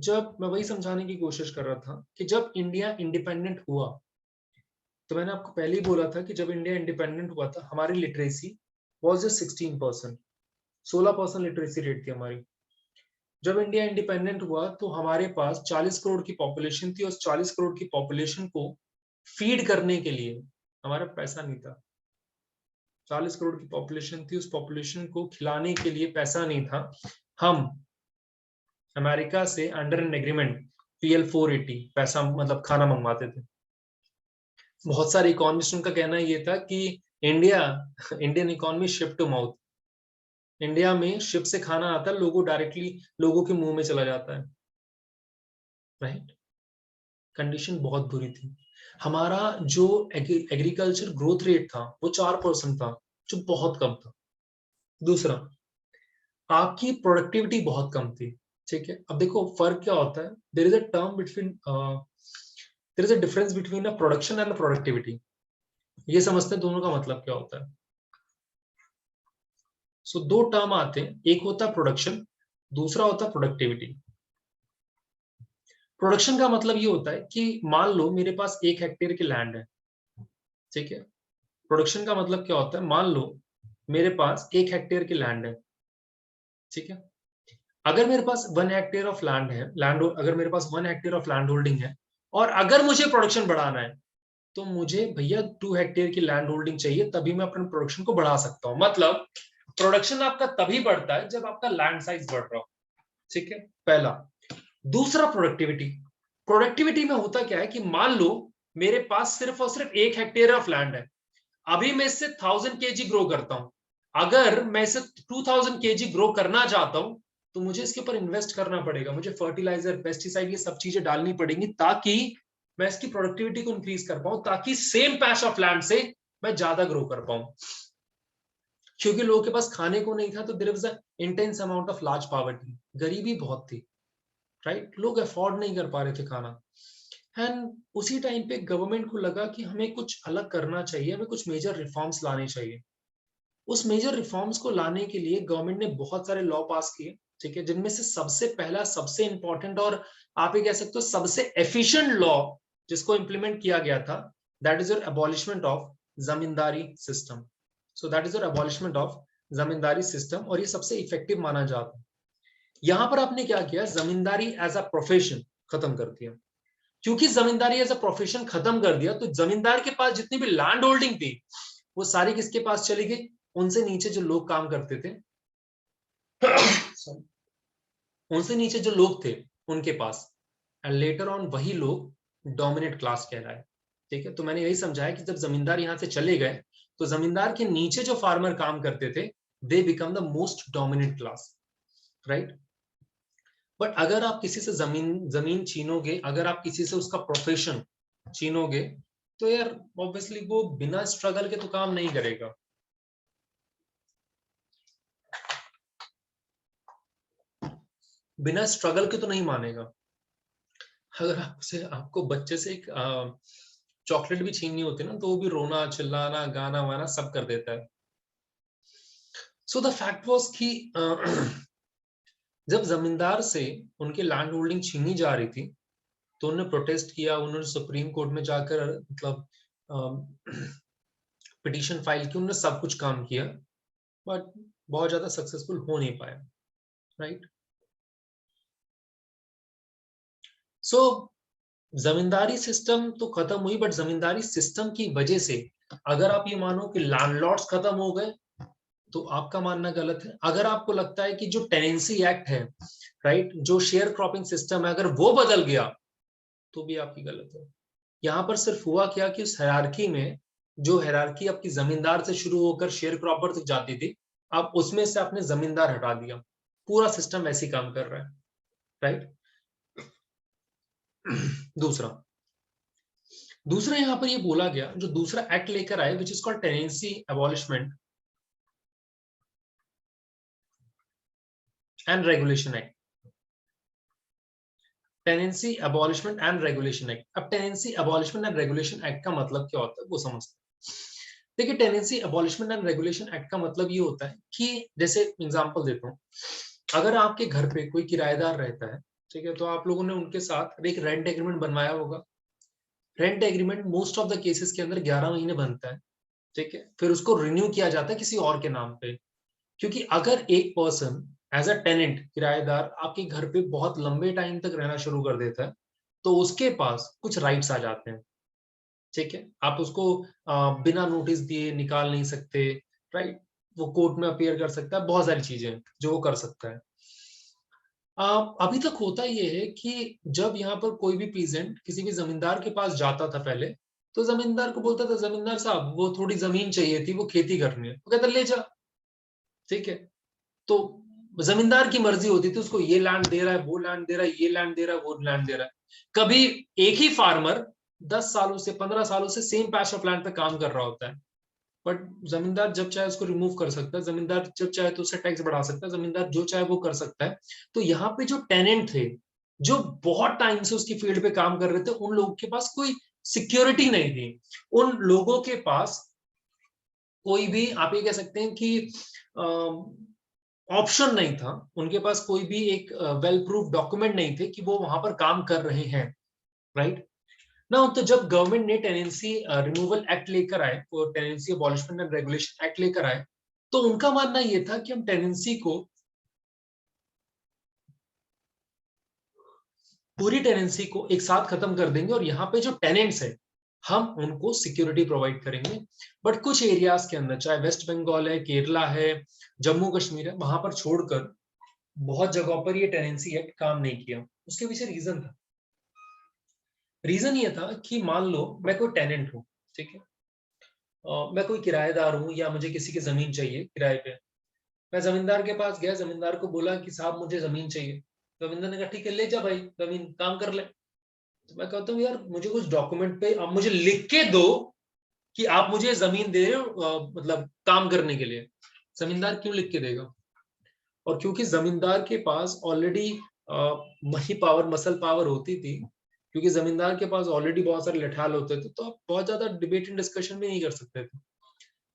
जब मैं वही समझाने की कोशिश कर रहा था कि जब इंडिया इंडिपेंडेंट हुआ, तो मैंने आपको पहले ही बोला था कि जब इंडिया इंडिपेंडेंट हुआ था हमारी literacy was just 16%, 16% literacy rate थी हमारी। जब इंडिया इंडिपेंडेंट हुआ तो हमारे पास 40 करोड़ की पॉपुलेशन थी, और 40 करोड़ की पॉपुलेशन को फीड करने के लिए हमारा पैसा नहीं था। 40 करोड़ की पॉपुलेशन थी, उस पॉपुलेशन को खिलाने के लिए पैसा नहीं था। हम अमेरिका से अंडर एन एग्रीमेंट PL 480 पैसा मतलब खाना मंगवाते थे। बहुत सारे इकोनॉमिस्टों का कहना ये था कि Indian economy ship to mouth, India में शिप से खाना आता है, लोगों डायरेक्टली लोगों के मुंह में चला जाता है, राइट। कंडीशन बहुत बुरी थी। हमारा जो एग्रीकल्चर ग्रोथ रेट था वो 4% था, जो बहुत कम था। दूसरा, आपकी प्रोडक्टिविटी बहुत कम थी, ठीक है। अब देखो फर्क क्या होता है, there is a term between there is a difference between a production and productivity. ये समझते हैं दोनों का मतलब क्या होता है। सो दो टर्म आते हैं, एक होता है प्रोडक्शन, दूसरा होता है प्रोडक्टिविटी। प्रोडक्शन का मतलब ये होता है कि मान लो मेरे पास 1 हेक्टेयर की लैंड है, ठीक है। प्रोडक्शन का मतलब क्या होता है, मान लो मेरे पास 1 हेक्टेयर की लैंड है, ठीक है। अगर मेरे पास 1 हेक्टेयर ऑफ लैंड है, अगर मेरे पास 1 हेक्टेयर ऑफ लैंड होल्डिंग है, और अगर मुझे प्रोडक्शन बढ़ाना है, तो मुझे भैया 2 हेक्टेयर की लैंड होल्डिंग चाहिए, तभी मैं अपने प्रोडक्शन को बढ़ा सकता हूं। मतलब प्रोडक्शन आपका तभी बढ़ता है जब आपका लैंड साइज बढ़ रहा हो, ठीक है, पहला। दूसरा, प्रोडक्टिविटी। प्रोडक्टिविटी में होता क्या है कि मान लो मेरे पास सिर्फ और सिर्फ 1 हेक्टेयर ऑफ लैंड है, अभी मैं इससे 1000 kg ग्रो करता हूं। अगर मैं इसे 2000 kg ग्रो करना चाहता हूं, तो मुझे इसके ऊपर इन्वेस्ट करना पड़ेगा, मुझे फर्टिलाइजर, पेस्टिसाइड, ये सब चीजें डालनी पड़ेंगी, ताकि मैं इसकी प्रोडक्टिविटी को इंक्रीज कर पाऊं, ताकि सेम पैच ऑफ लैंड से मैं ज्यादा ग्रो कर पाऊं। क्योंकि लोगों के पास खाने को नहीं था, तो there was a intense amount of large poverty, गरीबी बहुत थी, राइट। लोग अफोर्ड नहीं कर पा रहे थे खाना। एंड उसी टाइम पे गवर्नमेंट को लगा कि हमें कुछ अलग करना चाहिए, हमें कुछ मेजर रिफॉर्म्स लाने चाहिए। उस मेजर रिफॉर्म्स को लाने के लिए गवर्नमेंट ने बहुत सारे लॉ पास किए, ठीक है, जिनमें से सबसे पहला, सबसे इंपॉर्टेंट, और आप ये कह सकते हो सबसे एफिशिएंट लॉ जिसको इंप्लीमेंट किया गया था, that is your abolishment of zamindari system. So that is your abolishment of zamindari system, और ये सबसे इफेक्टिव माना जाता है। यहां पर आपने क्या किया, जमींदारी एज अ प्रोफेशन खत्म कर दिया। क्योंकि जमींदारी एज अ प्रोफेशन खत्म कर दिया, तो जमींदार के पास जितनी भी लैंड होल्डिंग थी, वो सारी किसके पास चली गई, उनसे नीचे जो लोग काम करते थे उनसे नीचे जो लोग थे उनके पास। एंड लेटर ऑन वही लोग डोमिनेट क्लास कहलाए, ठीक है। तो मैंने यही समझाया कि जब जमींदार यहां से चले गए, तो जमींदार के नीचे जो फार्मर काम करते थे, they become the most dominant class, right. But अगर आप किसी से जमीन छीनोगे, अगर आप किसी से उसका प्रोफेशन छीनोगे, तो यार ऑब्वियसली वो बिना स्ट्रगल के तो काम नहीं करेगा। बिना स्ट्रगल के तो नहीं मानेगा। अगर आपको बच्चे से एक चॉकलेट भी छीननी होती है ना, तो वो भी रोना, चिल्लाना, गाना वाना सब कर देता है। सो द फैक्ट वाज कि जब जमींदार से उनकी लैंड होल्डिंग छीनी जा रही थी, तो उन्होंने प्रोटेस्ट किया, उन्होंने सुप्रीम कोर्ट में जाकर मतलब पिटीशन फाइल की, उन्होंने सब कुछ काम किया, बट बहुत ज्यादा सक्सेसफुल हो नहीं पाया, राइट। सो जमींदारी सिस्टम तो खत्म हुई, बट जमींदारी सिस्टम की वजह से अगर आप ये मानो कि लैंडलॉर्ड्स खत्म हो गए, तो आपका मानना गलत है। अगर आपको लगता है कि जो टेनेंसी एक्ट है, राइट, जो शेयर क्रॉपिंग सिस्टम है, अगर वो बदल गया, तो भी आपकी गलत है। यहां पर सिर्फ हुआ क्या कि उस हायरार्की में, जो हायरार्की आपकी जमींदार से शुरू होकर शेयर क्रॉपर तक जाती थी, आप उसमें से आपने जमींदार हटा दिया। पूरा सिस्टम वैसे ही काम कर रहा है, राइट। दूसरा दूसरा यहां पर ये बोला गया, जो दूसरा एक्ट लेकर आए, which is called tenancy abolishment and regulation act. Tenancy abolishment and regulation act. अब tenancy abolishment and regulation act का मतलब क्या होता है, वो समझते हैं। देखिए, tenancy abolishment and regulation act का मतलब ये होता है कि, जैसे एग्जांपल देता हूँ, अगर आपके घर पे कोई किराएदार रहता है, ठीक है, तो आप लोगों ने उनके साथ एक रेंट एग्रीमेंट बनवाया होगा। Rent agreement most of the cases के अंदर 11 महीने बनता है, ठीक है, फिर उसको रिन्यू किया जाता है किसी और के नाम पे। क्योंकि अगर एक पर्सन एज अ टेनेंट, किराएदार आपके घर पे बहुत लंबे टाइम तक रहना शुरू कर देता है, तो उसके पास कुछ राइट्स आ जाते हैं। ठीक है, आप उसको बिना नोटिस दिए निकाल नहीं सकते, राइट? वो कोर्ट में अपीयर कर सकता है, बहुत सारी चीजें हैं जो वो कर सकता है। अभी तक होता ये है कि जब यहाँ पर कोई भी पीजेंट किसी भी जमींदार के पास जाता था पहले, तो जमींदार को बोलता था, जमींदार साहब वो थोड़ी जमीन चाहिए थी, वो खेती करनी है, वो कहता ले जा। ठीक है, तो जमींदार की मर्जी होती थी, उसको ये लैंड दे रहा है, वो लैंड दे रहा है, ये लैंड दे रहा है, वो लैंड दे रहा है। कभी एक ही फार्मर 10 सालों से 15 सालों से सेम पैच ऑफ लैंड पे काम कर रहा होता है, बट जमींदार जब चाहे उसको रिमूव कर सकता है, जमींदार जब चाहे तो उससे टैक्स बढ़ा सकता है, जमींदार जो चाहे वो कर सकता है। तो यहाँ पे जो टेनेंट थे, जो बहुत टाइम से उसकी फील्ड पे काम कर रहे थे, उन लोगों के पास कोई सिक्योरिटी नहीं थी। उन लोगों के पास कोई भी, आप ये कह सकते हैं कि ऑप्शन नहीं था, उनके पास कोई भी एक वेल प्रूफ डॉक्यूमेंट नहीं थे कि वो वहां पर काम कर रहे हैं, राइट ना। तो जब गवर्नमेंट ने टेनेंसी रिमूवल एक्ट लेकर आए, वो tenancy abolishment and regulation act लेकर आए, तो उनका मानना ये था कि हम टेनेंसी को, पूरी टेनेंसी को एक साथ खत्म कर देंगे और यहाँ पे जो टेनेंट्स है हम उनको सिक्योरिटी प्रोवाइड करेंगे। बट कुछ एरियाज के अंदर, चाहे वेस्ट बंगाल है, केरला है, जम्मू कश्मीर है, वहां पर छोड़कर बहुत जगहों पर ये टेनेंसी एक्ट काम नहीं किया। उसके पीछे रीजन था। रीजन ये था कि मान लो मैं कोई टेनेंट हूँ, ठीक है, मैं कोई किराएदार हूँ या मुझे किसी की जमीन चाहिए किराए पे। मैं जमींदार के पास गया, जमींदार को बोला कि साहब मुझे जमीन चाहिए। जमींदार ने कहा ठीक है ले जा भाई, जमीन काम कर ले। तो मैं कहता हूँ यार मुझे कुछ डॉक्यूमेंट पे आप मुझे लिख के दो कि आप मुझे जमीन दे रहे हो, मतलब काम करने के लिए। जमींदार क्यों लिख के देगा? और क्योंकि जमींदार के पास already money power, muscle power होती थी, क्योंकि जमींदार के पास ऑलरेडी बहुत सारे लठाल होते थे, तो आप बहुत ज्यादा डिबेट एंड डिस्कशन भी नहीं कर सकते थे।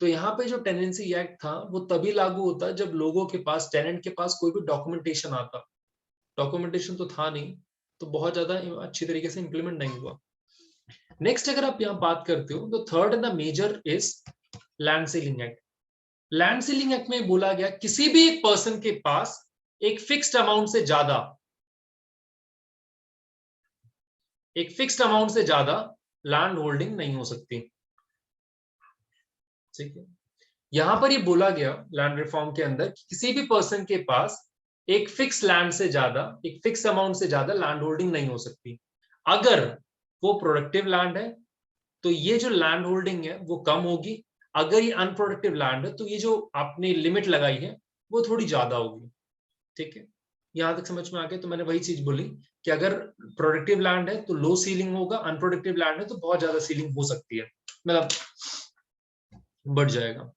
तो यहाँ पे जो टेनेंसी एक्ट था वो तभी लागू होता जब लोगों के पास, टेनेंट के पास कोई भी डॉक्यूमेंटेशन आता। डॉक्यूमेंटेशन तो था नहीं, तो बहुत ज्यादा अच्छी तरीके से इंप्लीमेंट नहीं हुआ। नेक्स्ट अगर आप यहाँ बात करते हो, तो third and the major is land ceiling act. Land ceiling act में बोला गया किसी भी एक पर्सन के पास एक फिक्स्ड अमाउंट से ज्यादा, एक फिक्स्ड अमाउंट से ज्यादा लैंड होल्डिंग नहीं हो सकती। ठीक है, यहां पर ये बोला गया लैंड रिफॉर्म के अंदर कि किसी भी पर्सन के पास एक फिक्स लैंड से ज्यादा, एक फिक्स अमाउंट से ज्यादा लैंड होल्डिंग नहीं हो सकती। अगर वो प्रोडक्टिव लैंड है तो ये जो लैंड होल्डिंग है वो कम होगी। अगर ये अनप्रोडक्टिव लैंड है तो ये जो आपने लिमिट लगाई है वो थोड़ी ज्यादा होगी। ठीक है, यहां तक समझ में आ गया? तो मैंने वही चीज बोली कि अगर प्रोडक्टिव लैंड है तो लो सीलिंग होगा, अनप्रोडक्टिव लैंड है तो बहुत ज्यादा सीलिंग हो सकती है, मतलब बढ़ जाएगा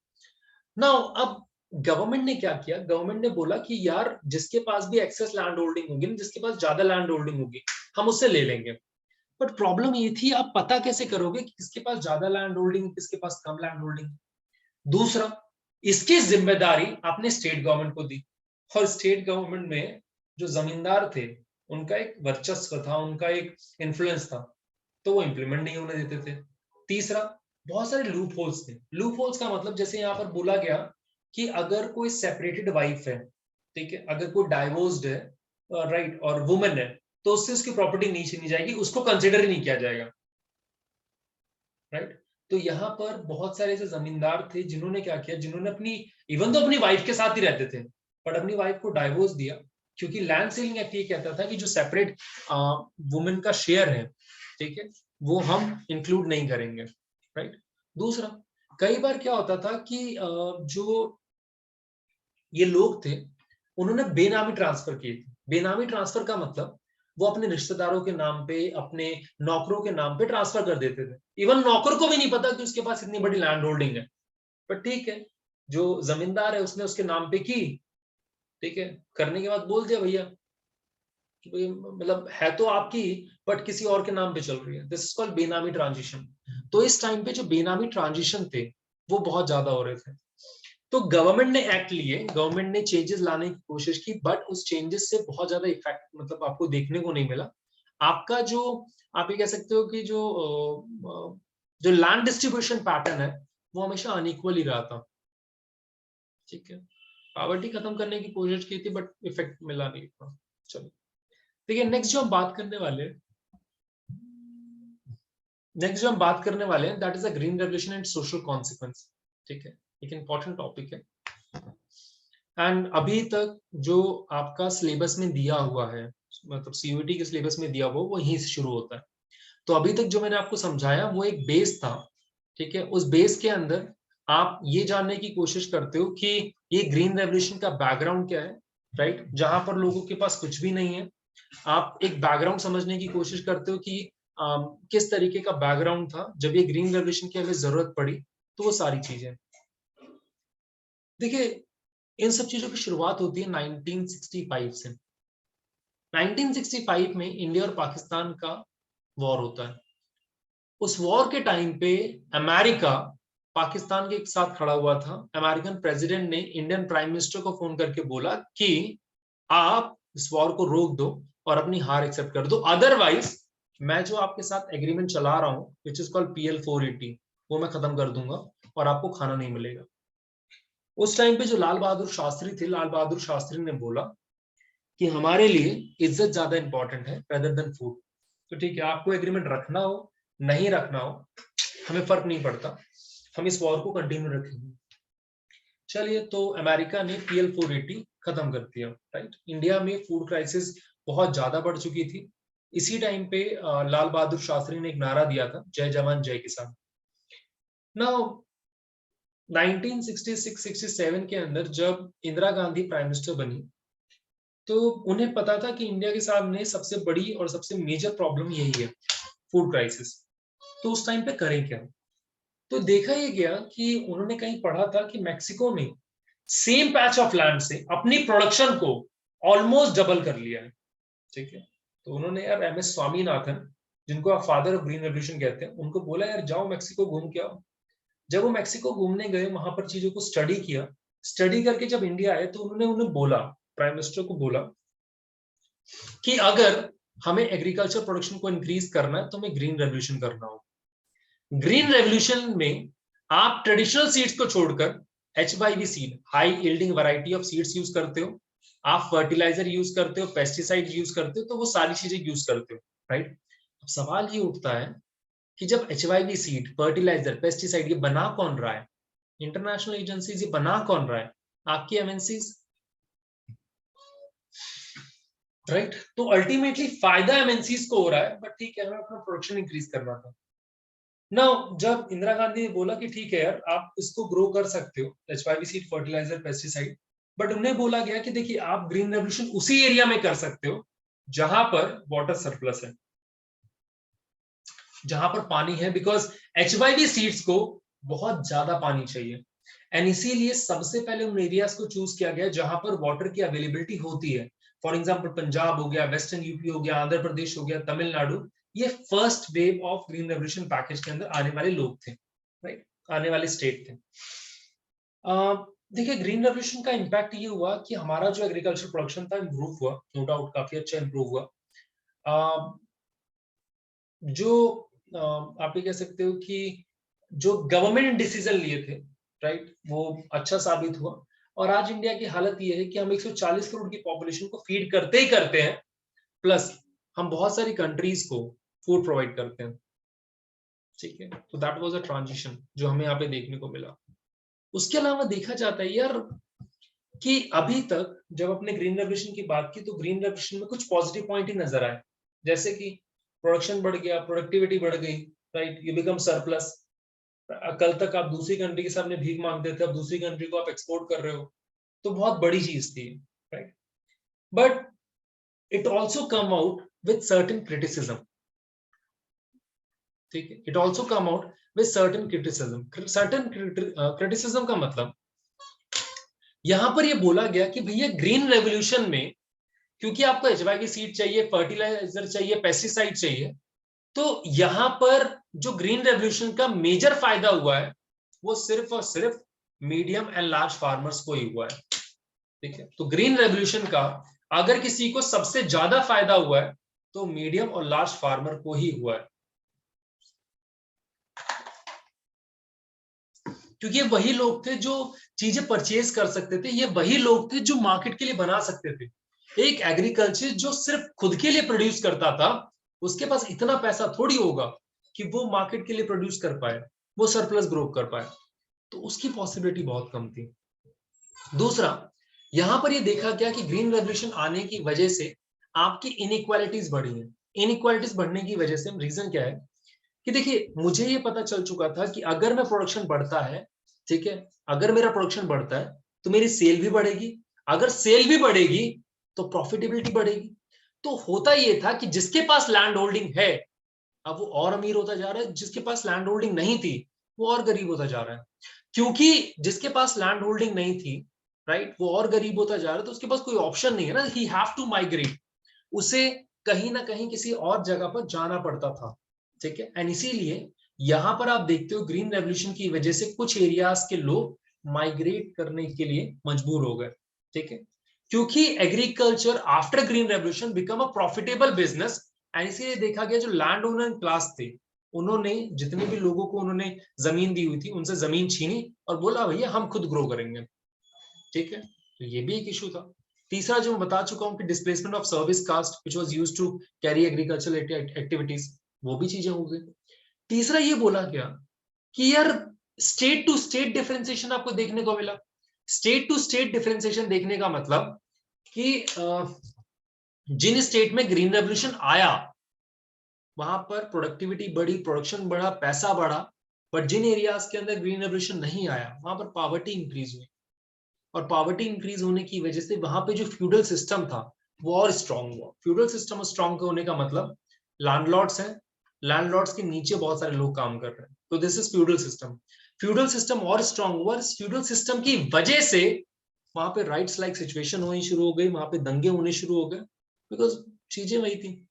ना। अब गवर्नमेंट ने क्या किया? गवर्नमेंट ने बोला कि यार जिसके पास भी एक्सेस लैंड होल्डिंग होगी ना, जिसके पास ज्यादा लैंड होल्डिंग होगी, हम उससे ले लेंगे। बट प्रॉब्लम ये थी, आप पता कैसे करोगे कि किसके पास ज्यादा लैंड होल्डिंग, किसके पास कम लैंड होल्डिंग? दूसरा, इसकी जिम्मेदारी आपने स्टेट गवर्नमेंट को दी, और स्टेट गवर्नमेंट में जो जमींदार थे उनका एक वर्चस्व था, उनका एक इन्फ्लुएंस था, तो वो इंप्लीमेंट नहीं होने देते थे। तीसरा, बहुत सारे लूप होल्स थे। लूप होल्स का मतलब जैसे यहाँ पर बोला गया कि अगर कोई सेपरेटेड वाइफ है, ठीक है, अगर कोई डाइवोर्स्ड है, राइट, और वुमेन है, तो उससे उसकी प्रॉपर्टी नीचे नहीं जाएगी, उसको कंसिडर ही नहीं किया जाएगा, राइट। तो यहाँ पर बहुत सारे ऐसे जमींदार थे जिन्होंने क्या किया, जिन्होंने अपनी, इवन तो अपनी वाइफ के साथ ही रहते थे, बट अपनी वाइफ को डाइवोर्स दिया, क्योंकि लैंड सीलिंग एक्ट ये कहता था कि जो सेपरेट वुमेन का शेयर है, ठीक है, वो हम इंक्लूड नहीं करेंगे, राइट। दूसरा, कई बार क्या होता था कि जो ये लोग थे उन्होंने बेनामी ट्रांसफर किए थे। बेनामी ट्रांसफर का मतलब वो अपने रिश्तेदारों के नाम पे, अपने नौकरों के नाम पे ट्रांसफर कर देते थे। इवन नौकर को भी नहीं पता कि उसके पास इतनी बड़ी लैंड होल्डिंग है, पर ठीक है, जो जमींदार है उसने उसके नाम पे की, ठीक है, करने के बाद बोल दिया भैया कि मतलब है तो आपकी, बट किसी और के नाम पे चल रही है। दिस इज कॉल्ड बेनामी ट्रांजिशन। तो इस टाइम पे जो बेनामी ट्रांजिशन थे वो बहुत ज्यादा हो रहे थे। तो गवर्नमेंट ने एक्ट लिए, गवर्नमेंट ने चेंजेस लाने की कोशिश की, बट उस चेंजेस से बहुत ज्यादा इफेक्ट मतलब आपको देखने को नहीं मिला। आपका जो, आप ये कह सकते हो कि जो लैंड डिस्ट्रीब्यूशन पैटर्न है वो हमेशा अनइक्वल ही रहा था। ठीक है, पॉवर्टी खत्म करने की कोशिश की थी बट इफेक्ट मिला नहीं था। चलो ठीक है, नेक्स्ट जो हम बात करने वाले हैं that is a green revolution and social consequence. ठीक है, एक इंपॉर्टेंट टॉपिक है एंड अभी तक जो आपका सिलेबस में दिया हुआ है, मतलब सीयूईटी के सिलेबस में दिया हुआ वो यहीं से शुरू होता है। तो अभी तक जो मैंने आपको समझाया वो एक बेस था। ठीक है, उस बेस के अंदर आप ये जानने की कोशिश करते हो कि ये ग्रीन रेवोल्यूशन का बैकग्राउंड क्या है, राइट, जहां पर लोगों के पास कुछ भी नहीं है। आप एक बैकग्राउंड समझने की कोशिश करते हो कि किस तरीके का बैकग्राउंड था जब ये ग्रीन रेवोल्यूशन की हमें जरूरत पड़ी। तो वो सारी चीजें, देखिए, इन सब चीजों की शुरुआत होती है 1965 से। 1965 में इंडिया और पाकिस्तान का वॉर होता है। उस वॉर के टाइम पे अमेरिका पाकिस्तान के साथ खड़ा हुआ था। अमेरिकन प्रेसिडेंट ने इंडियन प्राइम मिनिस्टर को फोन करके बोला कि आप इस वॉर को रोक दो और अपनी हार एक्सेप्ट कर दो, अदरवाइज मैं जो आपके साथ एग्रीमेंट चला रहा हूं विच इज कॉल्ड PL 480 वो मैं खत्म कर दूंगा और आपको खाना नहीं मिलेगा। उस टाइम पे जो लाल बहादुर शास्त्री थे, लाल बहादुर शास्त्री ने बोला कि हमारे लिए इज्जत ज्यादा इंपॉर्टेंट है रेदर देन फूड। तो ठीक है, आपको एग्रीमेंट रखना हो नहीं रखना हो हमें फर्क नहीं पड़ता, हम इस वॉर को कंटिन्यू रखेंगे। चलिए, तो अमेरिका ने PL 480 खत्म कर दिया, राइट। इंडिया में फूड क्राइसिस बहुत ज्यादा बढ़ चुकी थी। इसी टाइम पे लाल बहादुर शास्त्री ने एक नारा दिया था, जय जवान जय किसान। नाउ 1966-67 के अंदर जब इंदिरा गांधी प्राइम मिनिस्टर बनी तो उन्हें पता था कि इंडिया के सामने सबसे बड़ी और सबसे मेजर प्रॉब्लम यही है, फूड क्राइसिस। तो उस टाइम पे करें क्या? तो देखा ये गया कि उन्होंने कहीं पढ़ा था कि मैक्सिको में सेम पैच ऑफ लैंड से अपनी प्रोडक्शन को ऑलमोस्ट डबल कर लिया है। ठीक है, तो उन्होंने यार MS स्वामीनाथन, जिनको आप फादर ऑफ ग्रीन रेवोल्यूशन कहते हैं, उनको बोला यार जाओ मैक्सिको घूम के आओ। जब वो मैक्सिको घूमने गए, वहां पर चीजों को स्टडी किया, स्टडी करके जब इंडिया आए तो उन्होंने उन्हें बोला, प्राइम मिनिस्टर को बोला कि अगर हमें एग्रीकल्चर प्रोडक्शन को इंक्रीज करना है तो हमें ग्रीन रेवोल्यूशन करना होगा। ग्रीन रेवोल्यूशन में आप ट्रेडिशनल सीड्स को छोड़कर HYV seed, high yielding variety of seeds use करते हो, आप फर्टिलाइजर यूज करते हो, पेस्टिसाइड यूज करते हो, तो वो सारी चीजें यूज करते हो, राइट। अब सवाल ये उठता है कि जब HYV सीड, फर्टिलाइजर, पेस्टिसाइड ये बना कौन रहा है? International agencies. ये बना कौन रहा है? आपकी MNCs, राइट। तो अल्टीमेटली फायदा MNCs को हो रहा है, बट ठीक है, हमें अपना प्रोडक्शन इंक्रीज करना था। नाउ जब इंदिरा गांधी ने बोला कि ठीक है यार आप इसको ग्रो कर सकते हो, HYV seed, fertiliser, pesticide, but उन्हें बोला गया कि देखिए आप ग्रीन रेवोल्यूशन उसी एरिया में कर सकते हो जहां पर वाटर सरप्लस है, जहां पर पानी है, बिकॉज HYV सीड्स को बहुत ज्यादा पानी चाहिए एंड इसीलिए सबसे पहले उन एरियाज को चूज किया गया जहां पर वाटर की अवेलेबिलिटी होती है। फॉर एग्जाम्पल पंजाब हो गया, वेस्टर्न यूपी हो गया, आंध्र प्रदेश हो गया, तमिलनाडु। ये first wave of green revolution package के अंदर आने वाले लोग थे, राइट, आने वाले स्टेट थे। देखिए, ग्रीन रेवोल्यूशन का इम्पैक्ट ये हुआ कि हमारा जो एग्रीकल्चर प्रोडक्शन था इम्प्रूव हुआ, नो डाउट काफी अच्छा इम्प्रूव हुआ। जो आप ये कह सकते हो कि जो गवर्नमेंट ने डिसीजन लिए थे, राइट, वो अच्छा साबित हुआ। और आज इंडिया की हालत ये है कि हम 140 करोड़ की पॉपुलेशन को फीड करते ही करते हैं, प्लस हम बहुत सारी कंट्रीज को फूड प्रोवाइड करते हैं। ठीक है, तो दैट वाज अ ट्रांजिशन जो हमें यहाँ पे देखने को मिला। उसके अलावा देखा जाता है यार कि अभी तक जब अपने ग्रीन रेवोल्यूशन की बात की तो ग्रीन रेवोल्यूशन में कुछ पॉजिटिव पॉइंट ही नजर आए, जैसे कि प्रोडक्शन बढ़ गया, प्रोडक्टिविटी बढ़ गई, राइट, यू बिकम सरप्लस। कल तक आप दूसरी कंट्री के सामने भीख मांगते थे, अब दूसरी कंट्री को आप एक्सपोर्ट कर रहे हो, तो बहुत बड़ी चीज थी, right. But it also come out with certain criticism. ठीक है, it also come out with certain criticism. Certain criticism का मतलब यहां पर ये बोला गया कि भैया ग्रीन रेवोल्यूशन में क्योंकि आपको HYV सीड चाहिए, फर्टिलाइजर चाहिए, पेस्टिसाइड चाहिए, तो यहां पर जो ग्रीन रेवोल्यूशन का मेजर फायदा हुआ है वो सिर्फ और सिर्फ मीडियम एंड लार्ज फार्मर्स को ही हुआ है। ठीक है, तो ग्रीन रेवोल्यूशन का अगर किसी को सबसे ज्यादा फायदा हुआ है तो मीडियम और लार्ज फार्मर को ही हुआ है। क्योंकि ये वही लोग थे जो चीजें परचेज कर सकते थे, ये वही लोग थे जो मार्केट के लिए बना सकते थे। एक एग्रीकल्चर जो सिर्फ खुद के लिए प्रोड्यूस करता था, उसके पास इतना पैसा थोड़ी होगा कि वो मार्केट के लिए प्रोड्यूस कर पाए, वो सरप्लस ग्रो कर पाए, तो उसकी पॉसिबिलिटी बहुत कम थी। दूसरा, यहां पर ये देखा गया कि ग्रीन रेवोल्यूशन आने की वजह से आपकी इनइक्वालिटीज बढ़ी हैं। इनइक्वालिटीज बढ़ने की वजह से रीजन क्या है कि देखिए, मुझे ये पता चल चुका था कि अगर मैं प्रोडक्शन बढ़ता है, ठीक है, अगर मेरा प्रोडक्शन बढ़ता है तो मेरी सेल भी बढ़ेगी, अगर सेल भी बढ़ेगी तो प्रॉफिटेबिलिटी बढ़ेगी। तो होता ये था कि जिसके पास लैंड होल्डिंग है, अब वो और अमीर होता जा रहा है, जिसके पास लैंड होल्डिंग नहीं थी वो और गरीब होता जा रहा है। क्योंकि जिसके पास लैंड होल्डिंग नहीं थी, राइट, वो और गरीब होता जा रहा है, तो उसके पास कोई ऑप्शन नहीं है ना, ही हैव टू माइग्रेट, उसे कहीं ना कहीं किसी और जगह पर जाना पड़ता था, ठीक है। एंड इसीलिए यहां पर आप देखते हो ग्रीन रेवोल्यूशन की वजह से कुछ एरियाज के लोग माइग्रेट करने के लिए मजबूर हो गए, ठीक है, क्योंकि agriculture after green revolution become a profitable business. And इसीलिए देखा गया जो लैंड ओनर क्लास थे, उन्होंने जितने भी लोगों को उन्होंने जमीन दी हुई थी उनसे जमीन छीनी और बोला भैया हम खुद ग्रो करेंगे, ठीक है। तो ये भी एक इशू था। तीसरा जो मैं बता चुका हूं कि displacement of service caste which was used to carry agricultural activities, वो भी चीजें हो गई। तीसरा ये बोला गया कि यार स्टेट टू स्टेट डिफरेंशिएशन आपको देखने को मिला। स्टेट टू स्टेट डिफरेंशिएशन देखने का मतलब कि जिन स्टेट में ग्रीन रेवोल्यूशन आया वहां पर प्रोडक्टिविटी बढ़ी, प्रोडक्शन बढ़ा, पैसा बढ़ा, बट जिन एरियाज के अंदर ग्रीन रेवोल्यूशन नहीं आया वहां पर पॉवर्टी इंक्रीज हुई, और पॉवर्टी इंक्रीज होने की वजह से वहां पे जो फ्यूडल सिस्टम था वो और स्ट्रांग हुआ। फ्यूडल सिस्टम स्ट्रांग होने का मतलब लैंडलॉर्ड्स हैं, लैंडलॉर्ड्स के नीचे बहुत सारे लोग काम कर रहे हैं, तो this is feudal system. Feudal system और स्ट्रांग हुआ, फ्यूडल सिस्टम की वजह से वहां पे राइट्स लाइक सिचुएशन होनी शुरू हो गई, वहां पे दंगे होने शुरू हो गए, बिकॉज चीजें वही थी।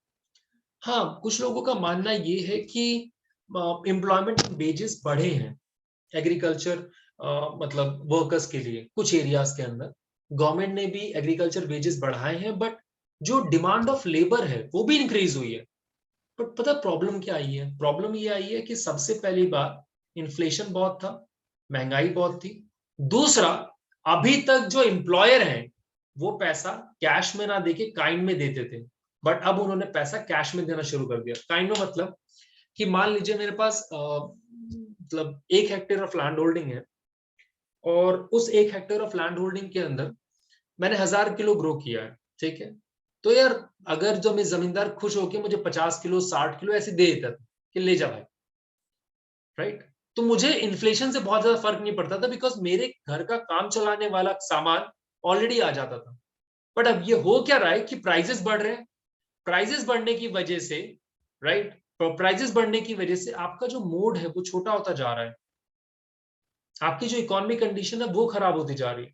हाँ, कुछ लोगों का मानना ये है कि एम्प्लॉयमेंट वेजेस बढ़े हैं एग्रीकल्चर मतलब वर्कर्स के लिए, कुछ एरियाज के अंदर गवर्नमेंट ने भी एग्रीकल्चर वेजेस बढ़ाए हैं, बट जो डिमांड ऑफ लेबर है वो भी इंक्रीज हुई है। बट पता प्रॉब्लम क्या आई है? प्रॉब्लम ये आई है कि सबसे पहली बात, इन्फ्लेशन बहुत था, महंगाई बहुत थी। दूसरा, अभी तक जो एम्प्लॉयर हैं वो पैसा कैश में ना देके काइंड में देते थे, बट अब उन्होंने पैसा कैश में देना शुरू कर दिया। काइंड में मतलब कि मान लीजिए मेरे पास मतलब 1 हेक्टेयर ऑफ लैंड होल्डिंग है, और उस 1 हेक्टेयर ऑफ लैंड होल्डिंग के अंदर मैंने 1000 किलो ग्रो किया है, ठीक है। तो यार अगर जो मैं जमींदार खुश होके मुझे 50 किलो 60 किलो ऐसे दे देता था कि ले जा भाई, राइट, तो मुझे इन्फ्लेशन से बहुत ज्यादा फर्क नहीं पड़ता था, बिकॉज मेरे घर का काम चलाने वाला सामान ऑलरेडी आ जाता था। बट अब ये हो क्या रहा है कि प्राइजेस बढ़ रहे हैं, प्राइजेस बढ़ने की वजह से, राइट, प्राइजेस बढ़ने की वजह से आपका जो मोड है वो छोटा होता जा रहा है, आपकी जो इकोनॉमिक कंडीशन है वो खराब होती जा रही है,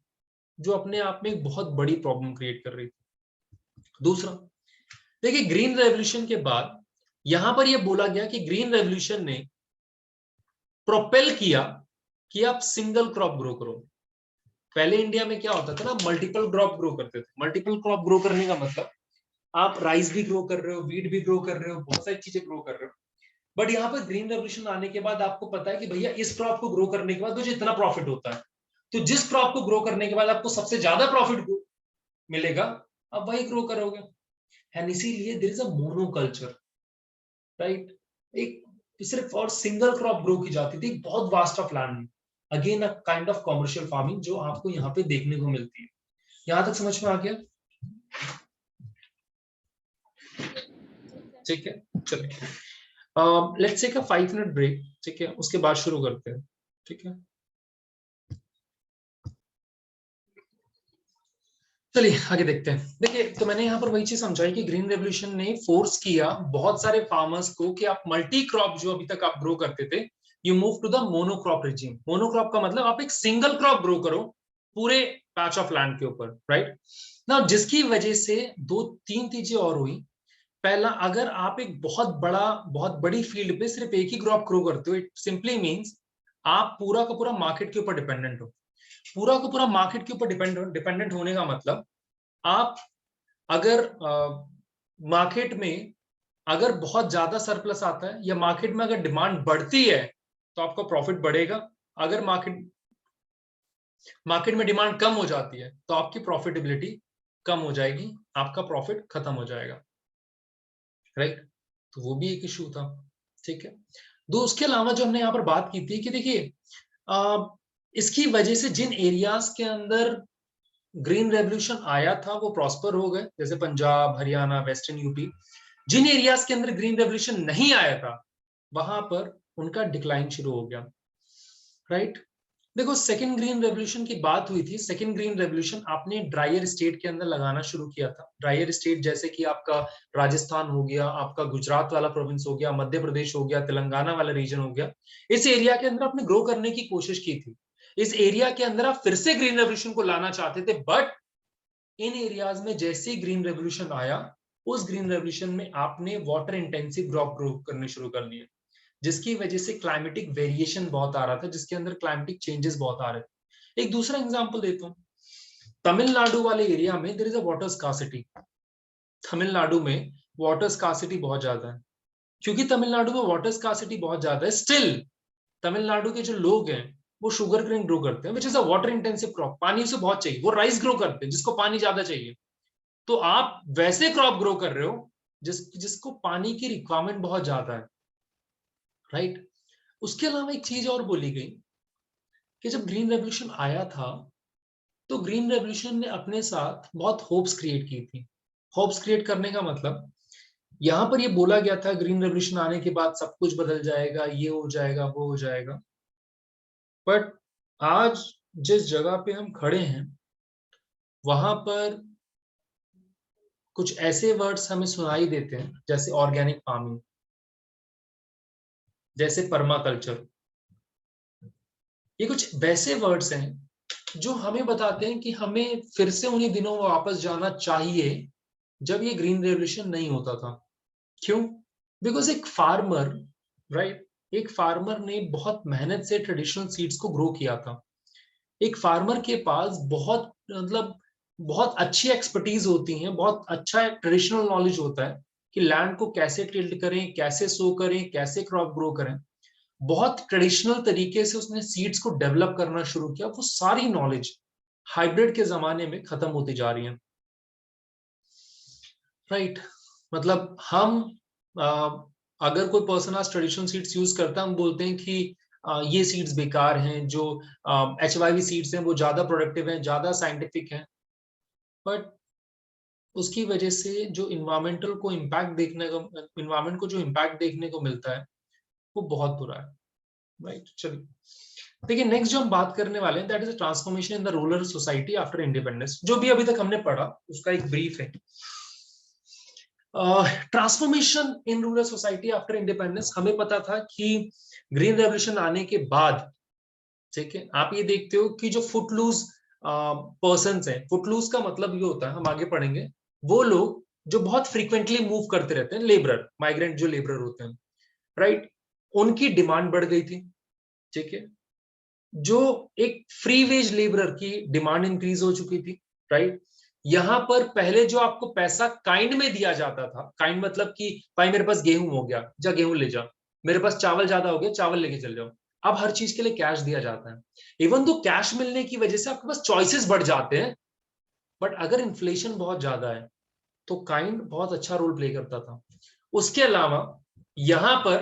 जो अपने आप में एक बहुत बड़ी प्रॉब्लम क्रिएट कर रही थी। दूसरा, देखिए ग्रीन रेवोल्यूशन के बाद यहां पर यह बोला गया कि ग्रीन रेवोल्यूशन ने प्रोपेल किया कि आप सिंगल क्रॉप ग्रो करो। पहले इंडिया में क्या होता था ना, मल्टीपल क्रॉप ग्रो करते थे। मल्टीपल क्रॉप ग्रो करने का मतलब आप राइस भी ग्रो कर रहे हो, वीट भी ग्रो कर रहे हो, बहुत सारी चीजें ग्रो कर रहे हो। बट यहाँ पर ग्रीन रेवोल्यूशन आने के बाद आपको पता है कि भैया इस क्रॉप को ग्रो करने के बाद मुझे इतना प्रॉफिट होता है, तो जिस क्रॉप को ग्रो करने के बाद आपको सबसे ज्यादा प्रॉफिट मिलेगा आप वही ग्रो करोगे। एंड इसीलिए there is a monoculture, right, एक सिर्फ और सिंगल क्रॉप ग्रो की जाती थी बहुत वास्ट ऑफ लैंड में। Again a kind of commercial farming जो आपको यहाँ पे देखने को मिलती है। यहां तक समझ में आ गया? ठीक है, चलिए let's take a 5 minute break, ठीक है, उसके बाद शुरू करते हैं, ठीक है। चलिए आगे देखते हैं। देखिए, तो मैंने यहाँ पर वही चीज समझाई कि ग्रीन रेवोल्यूशन ने फोर्स किया बहुत सारे फार्मर्स को कि आप मल्टी क्रॉप जो अभी तक आप ग्रो करते थे, you move to the monocrop regime. Monocrop का मतलब आप एक सिंगल क्रॉप ग्रो करो पूरे पैच ऑफ लैंड के ऊपर, राइट ना, जिसकी वजह से दो तीन चीजें और हुई। पहला, अगर आप एक बहुत बड़ी फील्ड पे सिर्फ एक ही क्रॉप ग्रो करते हो, इट सिंपली मीन्स आप पूरा का पूरा मार्केट के ऊपर डिपेंडेंट हो। पूरा का पूरा मार्केट के ऊपर डिपेंडेंट होने का मतलब, आप अगर मार्केट में अगर बहुत ज्यादा सरप्लस आता है या मार्केट में अगर डिमांड बढ़ती है तो आपका प्रॉफिट बढ़ेगा, अगर मार्केट में डिमांड कम हो जाती है तो आपकी प्रॉफिटेबिलिटी कम हो जाएगी, आपका प्रॉफिट खत्म हो जाएगा, राइट। तो वो भी एक इशू था, ठीक है। दो उसके अलावा जो हमने यहाँ पर बात की थी कि देखिए इसकी वजह से जिन एरियाज के अंदर ग्रीन रेवोल्यूशन आया था वो प्रॉस्पर हो गए, जैसे पंजाब, हरियाणा, वेस्टर्न यूपी। जिन एरियाज के अंदर ग्रीन रेवोल्यूशन नहीं आया था वहां पर उनका डिक्लाइन शुरू हो गया, राइट। देखो सेकंड ग्रीन रेवोल्यूशन की बात हुई थी। सेकंड ग्रीन रेवोल्यूशन आपने ड्रायर स्टेट के अंदर लगाना शुरू किया था। ड्रायर स्टेट जैसे कि आपका राजस्थान हो गया, आपका गुजरात वाला प्रोविंस हो गया, मध्य प्रदेश हो गया, तेलंगाना वाला रीजन हो गया। इस एरिया के अंदर आपने ग्रो करने की कोशिश की थी। इस एरिया के अंदर आप फिर से ग्रीन रेवोल्यूशन को लाना चाहते थे, बट इन एरियाज में जैसे ही ग्रीन रेवोल्यूशन आया, उस ग्रीन रेवोल्यूशन में आपने वाटर इंटेंसिव क्रॉप ग्रो करने शुरू कर दिए, जिसकी वजह से क्लाइमेटिक वेरिएशन बहुत आ रहा था, जिसके अंदर क्लाइमेटिक चेंजेस बहुत आ रहे थे। एक दूसरा एग्जांपल देता हूँ, तमिलनाडु वाले एरिया में there is a water scarcity. Tamil Nadu में वाटर स्कार्सिटी बहुत ज्यादा है। क्योंकि तमिलनाडु में वाटर स्कार्सिटी बहुत ज्यादा है, स्टिल तमिलनाडु के जो लोग हैं वो शुगर केन ग्रो करते हैं, which is a water intensive crop. पानी उसे बहुत चाहिए, वो राइस ग्रो करते हैं जिसको पानी ज्यादा चाहिए। तो आप वैसे क्रॉप ग्रो कर रहे हो जिसको पानी की रिक्वायरमेंट बहुत ज्यादा है, राइट। उसके अलावा एक चीज और बोली गई कि जब ग्रीन रेवोल्यूशन आया था तो ग्रीन रेवोल्यूशन ने अपने साथ बहुत होप्स क्रिएट की थी। होप्स क्रिएट करने का मतलब यहां पर ये बोला गया था ग्रीन रेवोल्यूशन आने के बाद सब कुछ बदल जाएगा, ये हो जाएगा, वो हो जाएगा। बट आज जिस जगह पे हम खड़े हैं वहां पर कुछ ऐसे वर्ड्स हमें सुनाई देते हैं, जैसे ऑर्गेनिक फार्मिंग, जैसे पर्माकल्चर। ये कुछ वैसे वर्ड्स हैं जो हमें बताते हैं कि हमें फिर से उन्हीं दिनों में वापस जाना चाहिए जब ये ग्रीन रेवोल्यूशन नहीं होता था। क्यों? बिकॉज एक फार्मर, राइट, एक फार्मर ने बहुत मेहनत से ट्रेडिशनल सीड्स को ग्रो किया था। एक फार्मर के पास बहुत मतलब बहुत अच्छी एक्सपर्टीज होती हैं, बहुत अच्छा ट्रेडिशनल नॉलेज होता है कि लैंड को कैसे टिल्ट करें, कैसे सो करें, कैसे क्रॉप ग्रो करें। बहुत ट्रेडिशनल तरीके से उसने सीड्स को डेवलप करना शुरू किया। वो सारी नॉलेज हाइब्रिड के जमाने में खत्म होती जा रही है, राइट। मतलब हम अगर कोई पर्सन आज ट्रेडिशनल सीड्स यूज करता है, हम बोलते हैं कि ये सीड्स बेकार हैं, जो HYV सीड्स हैं वो ज्यादा प्रोडक्टिव हैं, ज्यादा साइंटिफिक हैं। बट उसकी वजह से जो इन्वायरमेंटल को इम्पैक्ट देखने को इन्वायरमेंट को जो इम्पैक्ट देखने को मिलता है वो बहुत बुरा है, राइट। चलिए देखिए, नेक्स्ट जो हम बात करने वाले हैं that is transformation in the rural society after independence. जो भी अभी तक हमने पढ़ा उसका एक ब्रीफ है। Transformation in rural society after independence, हमें पता था कि ग्रीन रेवोल्यूशन आने के बाद, ठीक है, आप ये देखते हो कि जो फुटलूज पर्सन्स हैं, फुटलूज का मतलब ये होता है, हम आगे पढ़ेंगे, वो लोग जो बहुत फ्रीक्वेंटली मूव करते रहते हैं, लेबरर, माइग्रेंट जो लेबरर होते हैं, राइट, उनकी डिमांड बढ़ गई थी, ठीक है। जो एक फ्री वेज लेबरर की डिमांड इंक्रीज हो चुकी थी, राइट। यहां पर पहले जो आपको पैसा काइंड में दिया जाता था, काइंड मतलब कि भाई मेरे पास गेहूं हो गया, जा गेहूं ले जा, मेरे पास चावल ज्यादा हो गया, चावल लेके चल जाओ। अब हर चीज के लिए कैश दिया जाता है। इवन तो कैश मिलने की वजह से आपके पास चॉइसेस बढ़ जाते हैं, बट अगर इन्फ्लेशन बहुत ज्यादा है तो काइंड बहुत अच्छा रोल प्ले करता था। उसके अलावा यहां पर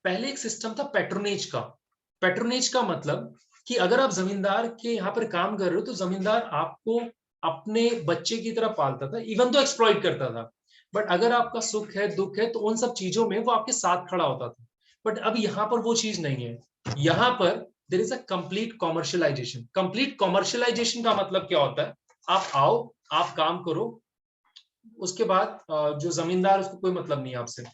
पहले एक सिस्टम था पेट्रोनेज का। पेट्रोनेज का मतलब कि अगर आप जमींदार के यहाँ पर काम कर रहे हो तो जमींदार आपको अपने बच्चे की तरह पालता था, इवन तो एक्सप्लॉइट करता था, बट अगर आपका सुख है, दुख है, तो उन सब चीजों में वो आपके साथ खड़ा होता था। बट अब यहाँ पर वो चीज नहीं है। यहाँ पर there is a complete commercialisation. Complete commercialisation का मतलब क्या होता है? आप आओ, आप काम करो, उसके बाद जो जमींदार उसको कोई मतलब नहीं है आपसे।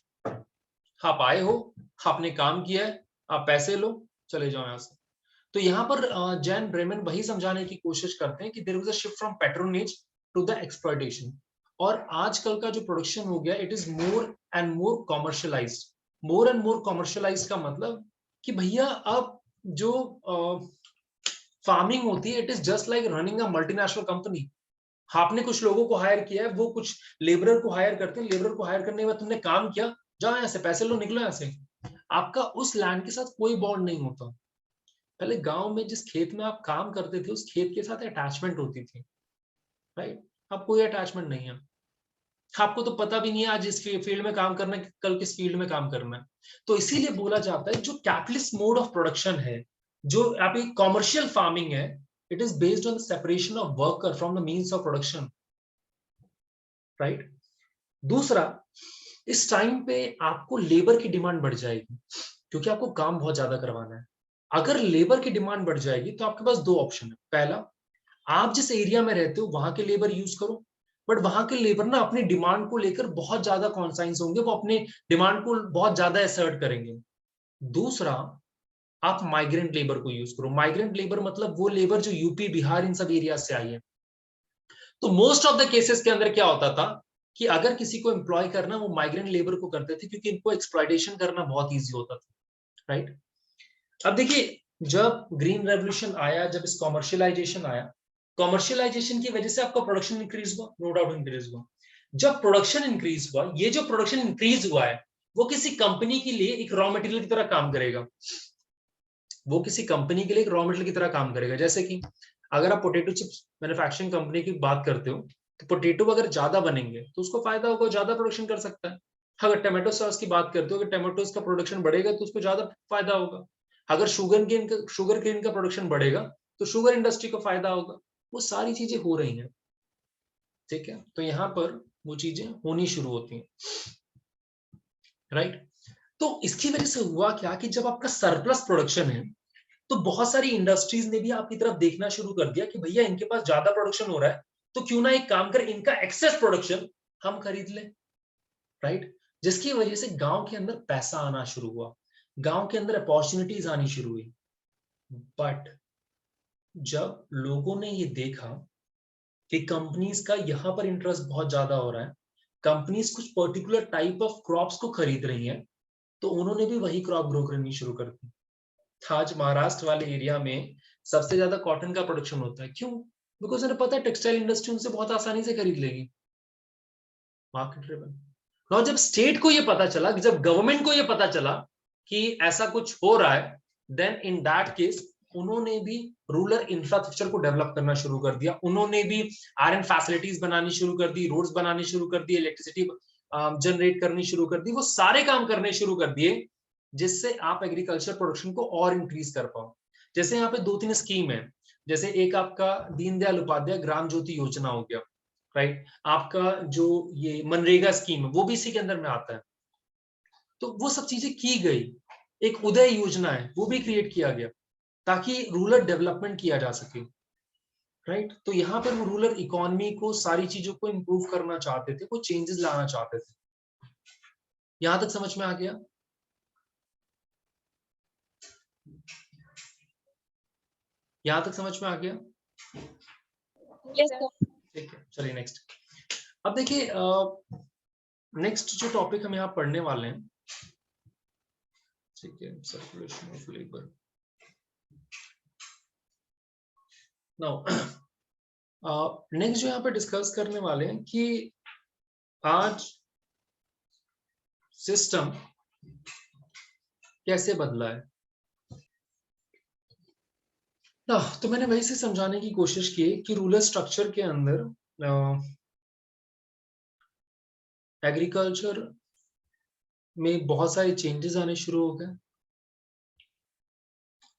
आप आए हो, आपने काम किया है, आप पैसे लो, चले जाओ यहाँ से। तो यहाँ पर जैन ब्रेमन वही समझाने की कोशिश करते हैं कि there was a shift from patronage to the exploitation. और आजकल का जो प्रोडक्शन हो गया, it is more and more commercialized. More and more commercialized का मतलब कि भैया अब जो फार्मिंग होती है, it is just like running a multinational company. आपने कुछ लोगों को हायर किया है, वो कुछ लेबरर को हायर करते हैं, लेबरर को हायर करने के बाद तुमने काम किया, जाओ यहाँ से, पैसे लो, निकलो यहाँ से। आपका उस लैंड के साथ कोई बॉन्ड नहीं होता। पहले गांव में जिस खेत में आप काम करते थे उस खेत के साथ अटैचमेंट होती थी, राइट? अब कोई अटैचमेंट नहीं है, आपको तो पता भी नहीं है आज इस फील्ड में काम करना है, कल किस फील्ड में काम करना है। तो इसीलिए बोला जाता है जो कैपिटलिस्ट मोड ऑफ प्रोडक्शन है, जो आपकी कॉमर्शियल फार्मिंग है, it is based on the separation of worker from the means of production, right? दूसरा, इस टाइम पे आपको लेबर की डिमांड बढ़ जाएगी क्योंकि आपको काम बहुत ज्यादा करवाना है। अगर लेबर की डिमांड बढ़ जाएगी तो आपके पास दो ऑप्शन है। पहला, आप जिस एरिया में रहते हो वहां के लेबर यूज करो, बट वहां के लेबर ना अपनी डिमांड को लेकर बहुत ज्यादा कॉन्साइंस होंगे, वो अपने डिमांड को बहुत ज्यादा असर्ट करेंगे। दूसरा, आप माइग्रेंट लेबर को यूज करो। माइग्रेंट लेबर मतलब वो लेबर जो यूपी बिहार इन सब एरिया से आई है। तो मोस्ट ऑफ द केसेस के अंदर क्या होता था कि अगर किसी को एम्प्लॉय करना, वो माइग्रेंट लेबर को करते थे क्योंकि इनको एक्सप्लॉयटेशन करना बहुत ईजी होता था, राइट? अब देखिए, जब ग्रीन रेवोल्यूशन आया, जब इस कॉमर्शियलाइजेशन आया, कॉमर्शियलाइजेशन की वजह से आपका प्रोडक्शन इंक्रीज हुआ, नो डाउट इंक्रीज हुआ। जब प्रोडक्शन इंक्रीज हुआ, ये जो प्रोडक्शन इंक्रीज हुआ है वो किसी कंपनी के लिए एक रॉ मटेरियल की तरह काम करेगा। वो किसी कंपनी के लिए एक रॉ मटेरियल की तरह काम करेगा। जैसे कि अगर आप पोटैटो चिप्स मैन्युफैक्चरिंग कंपनी की बात करते हो, तो पोटैटो अगर ज्यादा बनेंगे तो उसको फायदा होगा, ज्यादा प्रोडक्शन कर सकता है। अगर टमाटो सॉस की बात करते हो, अगर टमाटोज का प्रोडक्शन बढ़ेगा तो उसको ज्यादा फायदा होगा। अगर शुगर केन का प्रोडक्शन बढ़ेगा तो शुगर इंडस्ट्री को फायदा होगा। वो सारी चीजें हो रही हैं, ठीक है? तो यहाँ पर वो चीजें होनी शुरू होती हैं, राइट? तो इसकी वजह से हुआ क्या कि जब आपका सरप्लस प्रोडक्शन है तो बहुत सारी इंडस्ट्रीज ने भी आपकी तरफ देखना शुरू कर दिया कि भैया इनके पास ज्यादा प्रोडक्शन हो रहा है, तो क्यों ना एक काम कर, इनका एक्सेस प्रोडक्शन हम खरीद लें, राइट? जिसकी वजह से गांव के अंदर पैसा आना शुरू हुआ, गांव के अंदर अपॉर्चुनिटीज आनी शुरू हुई। बट जब लोगों ने ये देखा कि कंपनीज का यहां पर इंटरेस्ट बहुत ज्यादा हो रहा है, कंपनीज कुछ पर्टिकुलर टाइप ऑफ क्रॉप्स को खरीद रही हैं, तो उन्होंने भी वही क्रॉप ग्रो करनी शुरू कर दी। आज महाराष्ट्र वाले एरिया में सबसे ज्यादा कॉटन का प्रोडक्शन होता है। क्यों? बिकॉज उन्हें पता है टेक्सटाइल इंडस्ट्री उनसे बहुत आसानी से खरीद लेगी, मार्केट ड्रिवन। और जब स्टेट को ये पता चला, जब गवर्नमेंट को ये पता चला कि ऐसा कुछ हो रहा है, देन इन दैट केस उन्होंने भी रूरल इंफ्रास्ट्रक्चर को डेवलप करना शुरू कर दिया। उन्होंने भी आयरन फैसिलिटीज बनानी शुरू कर दी, रोड्स बनानी शुरू कर दी, इलेक्ट्रिसिटी जनरेट करनी शुरू कर दी। वो सारे काम करने शुरू कर दिए जिससे आप एग्रीकल्चर प्रोडक्शन को और इंक्रीज कर पाओ। जैसे यहाँ पे दो तीन स्कीम है, जैसे एक आपका दीनदयाल उपाध्याय ग्राम ज्योति योजना हो गया, राइट? आपका जो ये मनरेगा स्कीम है वो भी इसी के अंदर में आता है। तो वो सब चीजें की गई। एक उदय योजना है, वो भी क्रिएट किया गया ताकि रूरल डेवलपमेंट किया जा सके, राइट? तो यहाँ पर वो रूरल इकोनॉमी को, सारी चीजों को इंप्रूव करना चाहते थे, वो चेंजेस लाना चाहते थे। यहां तक समझ में आ गया? यहां तक समझ में आ गया? ठीक है, चलिए नेक्स्ट। अब देखिए, नेक्स्ट जो टॉपिक हम यहाँ पढ़ने वाले हैं, ठीक है, circulation of labour. Now next जो यहाँ पे डिस्कस करने वाले हैं कि आज सिस्टम कैसे बदला है। तो मैंने वही से समझाने की कोशिश की कि रूरल स्ट्रक्चर के अंदर एग्रीकल्चर में बहुत सारे चेंजेस आने शुरू हो गए।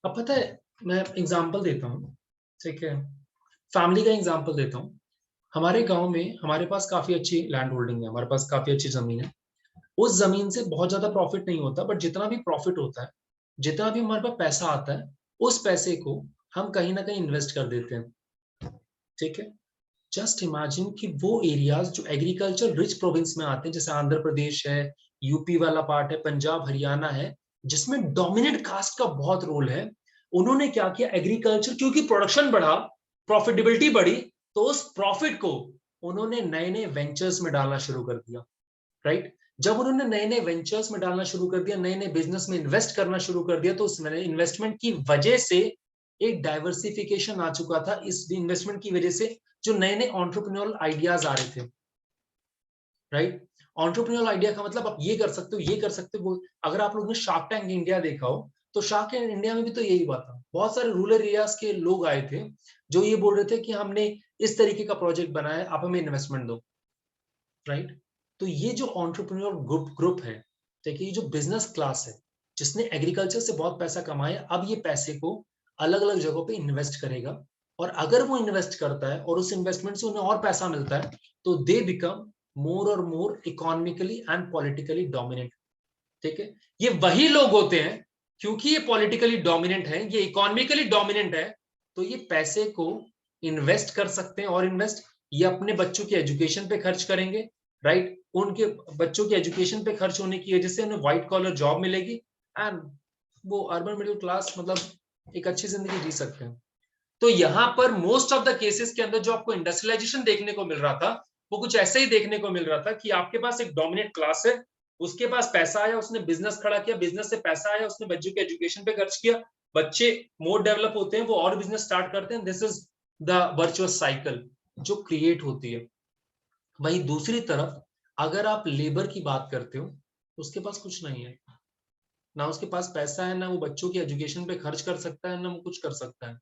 अब पता है, मैं एग्जांपल देता हूँ, ठीक है, फैमिली का एग्जांपल देता हूँ। हमारे गांव में हमारे पास काफी अच्छी लैंड होल्डिंग है, हमारे पास काफी अच्छी जमीन है। उस जमीन से बहुत ज्यादा प्रॉफिट नहीं होता, बट जितना भी प्रॉफिट होता है, जितना भी हमारे पास पैसा आता है, उस पैसे को हम कहीं ना कहीं इन्वेस्ट कर देते हैं, ठीक है? जस्ट इमेजिन कि वो एरियाज जो एग्रीकल्चर रिच प्रोविंस में आते हैं, जैसे आंध्र प्रदेश है, यूपी वाला पार्ट है, पंजाब हरियाणा है, जिसमें डोमिनेंट कास्ट का बहुत रोल है, उन्होंने क्या किया, एग्रीकल्चर, क्योंकि प्रोडक्शन बढ़ा, प्रॉफिटेबिलिटी बढ़ी, तो उस प्रॉफिट को उन्होंने नए नए वेंचर्स में डालना शुरू कर दिया, राइट? जब उन्होंने नए नए वेंचर्स में डालना शुरू कर दिया, नए नए बिजनेस में इन्वेस्ट करना शुरू कर दिया, तो उस इन्वेस्टमेंट की वजह से एक डाइवर्सिफिकेशन आ चुका था। इस इन्वेस्टमेंट की वजह से जो नए नए एंटरप्रेन्योरल आइडियाज आ रहे थे, राइट? एंटरप्रेन्योरल आइडिया का मतलब आप ये कर सकते हो, ये कर सकते हो। अगर आप लोगों ने शार्क टैंक इंडिया देखा हो, तो शार्क इंडिया में भी तो यही हुआ था, बहुत सारे रूरल एरियाज के लोग आए थे जो ये बोल रहे थे कि हमने इस तरीके का प्रोजेक्ट बनाया है, आप हमें इन्वेस्टमेंट दो, राइट। तो ये जो एंटरप्रेन्योर ग्रुप है, देखिए ये जो बिजनेस क्लास है जिसने एग्रीकल्चर से बहुत पैसा कमाया, अब ये पैसे को अलग अलग जगहों पे इन्वेस्ट करेगा, और अगर वो इन्वेस्ट करता है और उस इन्वेस्टमेंट से उन्हें और पैसा मिलता है तो दे बिकम मोर और मोर इकोनॉमिकली एंड पॉलिटिकली डोमिनेंट। ठीक है, ये वही लोग होते हैं, क्योंकि ये पॉलिटिकली डोमिनेंट है, ये इकोनॉमिकली डोमिनेंट है, तो ये पैसे को इन्वेस्ट कर सकते हैं, और इन्वेस्ट ये अपने बच्चों की एजुकेशन पे खर्च करेंगे, राइट। उनके बच्चों की एजुकेशन पे खर्च होने की वजह से उन्हें व्हाइट कॉलर जॉब मिलेगी, एंड वो अर्बन मिडिल क्लास मतलब एक अच्छी जिंदगी जी सकते हैं। तो यहाँ पर मोस्ट ऑफ द केसेस के अंदर जो आपको इंडस्ट्रियलाइजेशन देखने को मिल रहा था, वो कुछ ऐसे ही देखने को मिल रहा था कि आपके पास एक डोमिनेट क्लास है, उसके पास पैसा आया, उसने बिजनेस खड़ा किया, बिजनेस से पैसा आया, उसने बच्चों के एजुकेशन पे खर्च किया, बच्चे मोर डेवलप होते हैं, वो और बिजनेस स्टार्ट करते हैं, this is the virtuous cycle जो क्रिएट होती है। वही दूसरी तरफ अगर आप लेबर की बात करते हो, उसके पास कुछ नहीं है, ना उसके पास पैसा है, ना वो बच्चों की एजुकेशन पे खर्च कर सकता है, ना वो कुछ कर सकता है,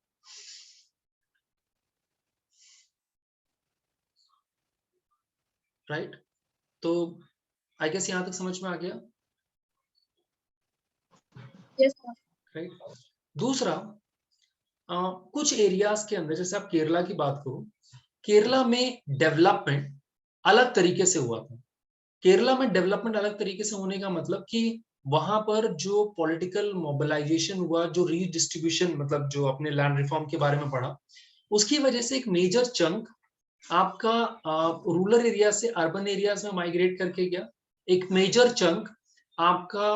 राइट। तो आई गेस यहां तक समझ में आ गया, यस राइट। दूसरा, कुछ एरियाज के अंदर, जैसे आप केरला की बात करो, केरला में डेवलपमेंट अलग तरीके से हुआ था। केरला में डेवलपमेंट अलग तरीके से होने का मतलब कि वहां पर जो पॉलिटिकल मोबिलाइजेशन हुआ, जो रीडिस्ट्रीब्यूशन, मतलब जो अपने लैंड रिफॉर्म के बारे में पढ़ा, उसकी वजह से एक मेजर चंक आपका रूरल एरिया से अर्बन एरियाज में माइग्रेट करके गया। एक मेजर चंक आपका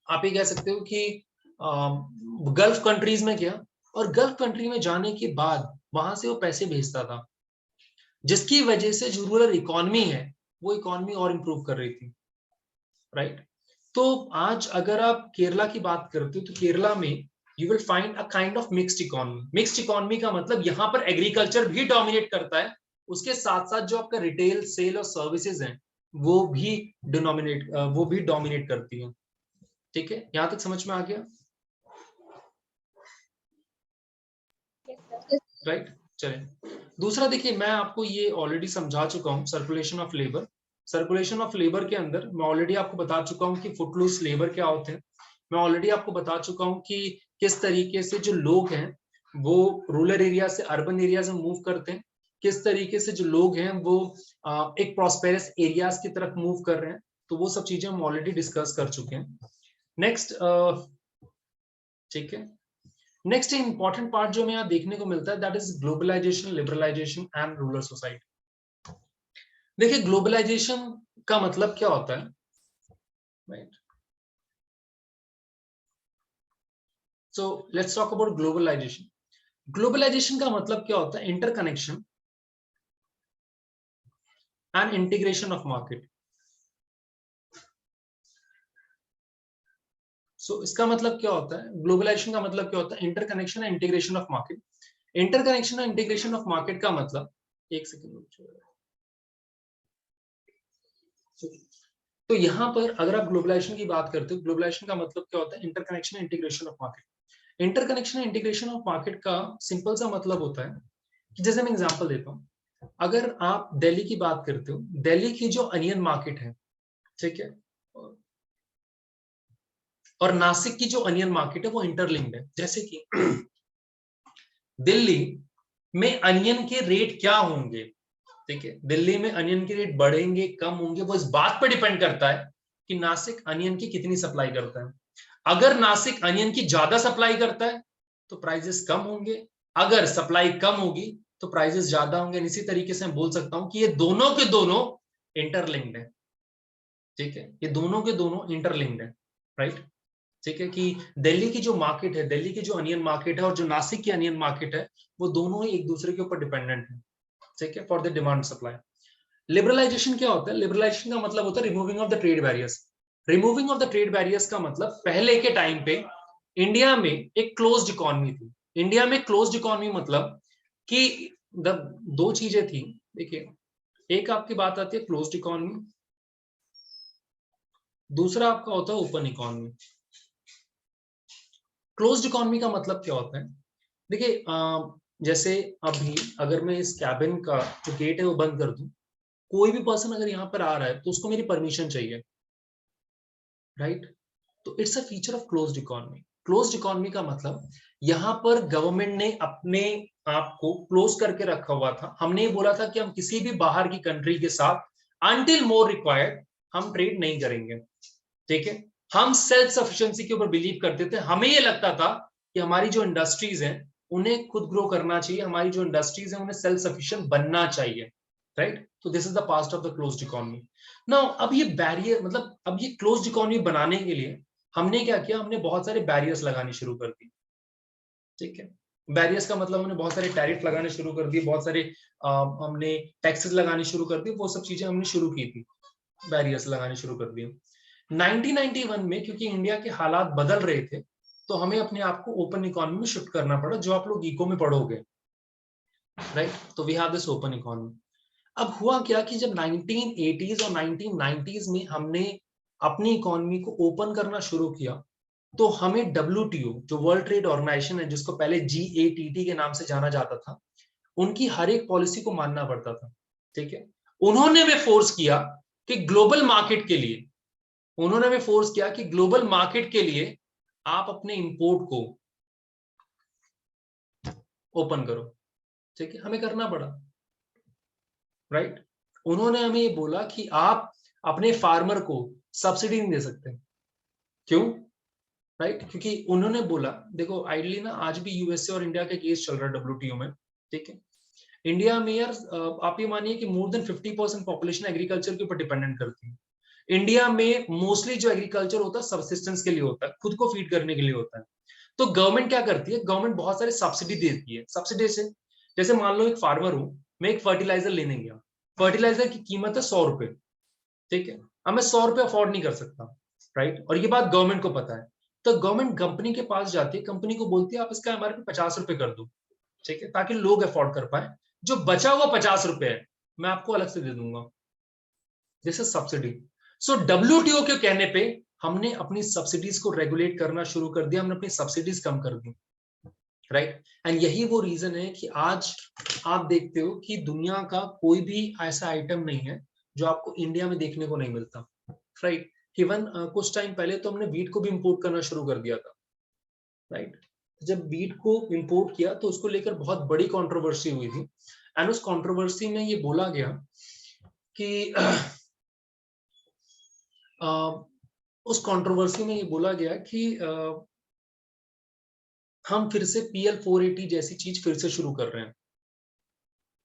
आप ये कह सकते हो कि गल्फ कंट्रीज में गया, और गल्फ कंट्री में जाने के बाद वहां से वो पैसे भेजता था, जिसकी वजह से जो रूरल इकोनॉमी है वो इकोनॉमी और इंप्रूव कर रही थी, राइट। तो आज अगर आप केरला की बात करते हो तो केरला में you will find a kind of mixed economy. Mixed economy का मतलब यहाँ पर एग्रीकल्चर भी डोमिनेट करता है, उसके साथ साथ जो आपका रिटेल सेल और सर्विसेज हैं वो भी डोमिनेट करती है। ठीक है, यहां तक समझ में आ गया, राइट। चलिए दूसरा देखिए, मैं आपको ये ऑलरेडी समझा चुका हूँ, circulation of labour. Circulation of labour के अंदर मैं ऑलरेडी आपको बता चुका हूँ कि फुटलूस लेबर क्या होते हैं। मैं ऑलरेडी आपको बता चुका हूँ कि किस तरीके से जो लोग हैं वो रूरल एरिया से अर्बन एरिया में मूव करते हैं, किस तरीके से जो लोग हैं वो एक प्रॉस्पेरस एरियाज की तरफ मूव कर रहे हैं। तो वो सब चीजें हम ऑलरेडी डिस्कस कर चुके हैं। नेक्स्ट, ठीक है, नेक्स्ट इंपॉर्टेंट पार्ट जो हमें यहाँ देखने को मिलता है, that is globalization, liberalization and rural society. देखिए ग्लोबलाइजेशन का मतलब क्या होता है, right. So let's talk about globalization. Globalization का मतलब क्या होता है, interconnection and integration of market. So इसका मतलब क्या होता है, ग्लोबलाइजेशन का मतलब क्या होता है, interconnection and integration of market. Interconnection and integration of market का मतलब, एक सेकेंड, तो यहां पर अगर आप ग्लोबलाइजेशन की बात करते हो, ग्लोबलाइजेशन का मतलब क्या होता है, interconnection integration of market. Interconnection integration of market का सिंपल सा मतलब होता है कि जैसे मैं एग्जांपल देता हूं, अगर आप दिल्ली की बात करते हो, दिल्ली की जो अनियन मार्केट है, ठीक है, और नासिक की जो अनियन मार्केट है वो इंटरलिंक्ड है। जैसे कि दिल्ली में अनियन के रेट क्या होंगे, ठीक है, दिल्ली में अनियन के रेट बढ़ेंगे कम होंगे, वो इस बात पर डिपेंड करता है कि नासिक अनियन की कितनी सप्लाई करता है। अगर नासिक अनियन की ज्यादा सप्लाई करता है तो प्राइसेस कम होंगे, अगर सप्लाई कम होगी तो प्राइसेस ज्यादा होंगे। इसी तरीके से मैं बोल सकता हूं कि ये दोनों के दोनों इंटरलिंक्ड है, ठीक है, ये दोनों के दोनों इंटरलिंक्ड है, राइट। ठीक है, कि दिल्ली की जो मार्केट है, दिल्ली की जो अनियन मार्केट है और जो नासिक की अनियन मार्केट है, वो दोनों ही एक दूसरे के ऊपर डिपेंडेंट है, ठीक है, for the demand supply. Liberalisation क्या होता है, लिबरलाइजेशन का मतलब होता है removing of the trade barriers. Removing of the trade barriers का मतलब, पहले के टाइम पे इंडिया में एक क्लोज्ड इकोनॉमी थी। इंडिया में क्लोज्ड इकोनॉमी मतलब कि दो चीजें थी, देखिए, एक आपकी बात आती है क्लोज्ड इकोनॉमी, दूसरा आपका होता है ओपन इकोनॉमी। क्लोज्ड इकोनॉमी का मतलब क्या होता है? देखिए जैसे अभी अगर मैं इस कैबिन का जो गेट है वो बंद कर दूं, कोई भी पर्सन अगर यहाँ पर आ रहा है तो उसको मेरी परमिशन चाहिए, राइट? तो it's a feature of closed economy. Closed economy का मतलब यहाँ पर गवर्नमेंट ने अपने आप को क्लोज करके रखा हुआ था। हमने ये बोला था कि हम किसी भी बाहर की कंट्री के साथ अनटिल मोर रिक्वायर्ड हम ट्रेड नहीं करेंगे, ठीक है? हम सेल्फ सफिशिएंसी के ऊपर बिलीव करते थे। हमें ये लगता था कि हमारी जो इंडस्ट्रीज हैं उन्हें खुद ग्रो करना चाहिए, हमारी जो इंडस्ट्रीज हैं उन्हें सेल्फ सफिशिएंट बनना चाहिए, राइट? तो this is the past of the closed economy. Now अब ये बैरियर, मतलब अब ये क्लोज्ड इकोनॉमी बनाने के लिए हमने क्या किया? हमने बहुत सारे बैरियर्स लगाने शुरू कर दिए, ठीक है? बैरियर्स का मतलब हमने बहुत सारे टैरिफ लगाने शुरू कर दिए, बहुत सारे हमने टैक्सेस लगाने शुरू कर दिए, वो सब चीजें हमने शुरू की थी, बैरियर्स लगाने शुरू कर दिए। 1991 में क्योंकि इंडिया के हालात बदल रहे थे तो हमें अपने आप को ओपन इकोनॉमी में शिफ्ट करना पड़ा, जो आप लोग इको में पढ़ोगे, राइट? तो we have this open economy. अब हुआ क्या कि जब 1980s और 1990s में हमने अपनी इकोनॉमी को ओपन करना शुरू किया तो हमें WTO, जो वर्ल्ड ट्रेड ऑर्गेनाइजेशन है, जिसको पहले GATT के नाम से जाना जाता था, उनकी हर एक पॉलिसी को मानना पड़ता था, ठीक है? उन्होंने हमें फोर्स किया कि ग्लोबल मार्केट के लिए, उन्होंने हमें फोर्स किया कि ग्लोबल मार्केट के लिए आप अपने इंपोर्ट को ओपन करो, ठीक है? हमें करना पड़ा, राइट? उन्होंने हमें ये बोला कि आप अपने फार्मर को सब्सिडी नहीं दे सकते। क्यों? राइट? क्योंकि उन्होंने बोला, देखो आइडली ना आज भी यूएसए और इंडिया का केस चल रहा है WTO में, ठीक है? इंडिया में यार आप ये मानिए कि मोर देन 50% पॉपुलेशन एग्रीकल्चर के ऊपर डिपेंडेंट करती है। इंडिया में मोस्टली जो एग्रीकल्चर होता है सबसिस्टेंस के लिए होता है, खुद को फीड करने के लिए होता है। तो गवर्नमेंट क्या करती है? गवर्नमेंट बहुत सारे सब्सिडी देती है। सब्सिडी से जैसे मान लो एक फार्मर हूं, मैं एक फर्टिलाइजर लेने गया, फर्टिलाइजर की कीमत है 100 रुपए, ठीक है? अब मैं 100 रुपए अफोर्ड नहीं कर सकता, राइट? और ये बात गवर्नमेंट को पता है, तो गवर्नमेंट कंपनी के पास जाती है, कंपनी को बोलती है आप इसका MRP 50 रुपए कर दो, ठीक है? ताकि लोग अफोर्ड कर पाए। जो बचा हुआ 50 रुपए है मैं आपको अलग से दे दूंगा, this is subsidy. So WTO के कहने पे हमने अपनी सब्सिडीज को रेगुलेट करना शुरू कर दिया, हमने अपनी सब्सिडीज कम कर दी, राइट? एंड यही वो रीजन है कि आज आप देखते हो कि दुनिया का कोई भी ऐसा आइटम नहीं है जो आपको इंडिया में देखने को नहीं मिलता, राइट? इवन कुछ टाइम पहले तो हमने वीट को भी इंपोर्ट करना शुरू कर दिया था, राइट? जब वीट को इंपोर्ट किया तो उसको लेकर बहुत बड़ी कंट्रोवर्सी हुई थी, एंड उस कंट्रोवर्सी में ये बोला गया कि उस कंट्रोवर्सी में ये बोला गया कि हम फिर से PL 480 जैसी चीज फिर से शुरू कर रहे हैं,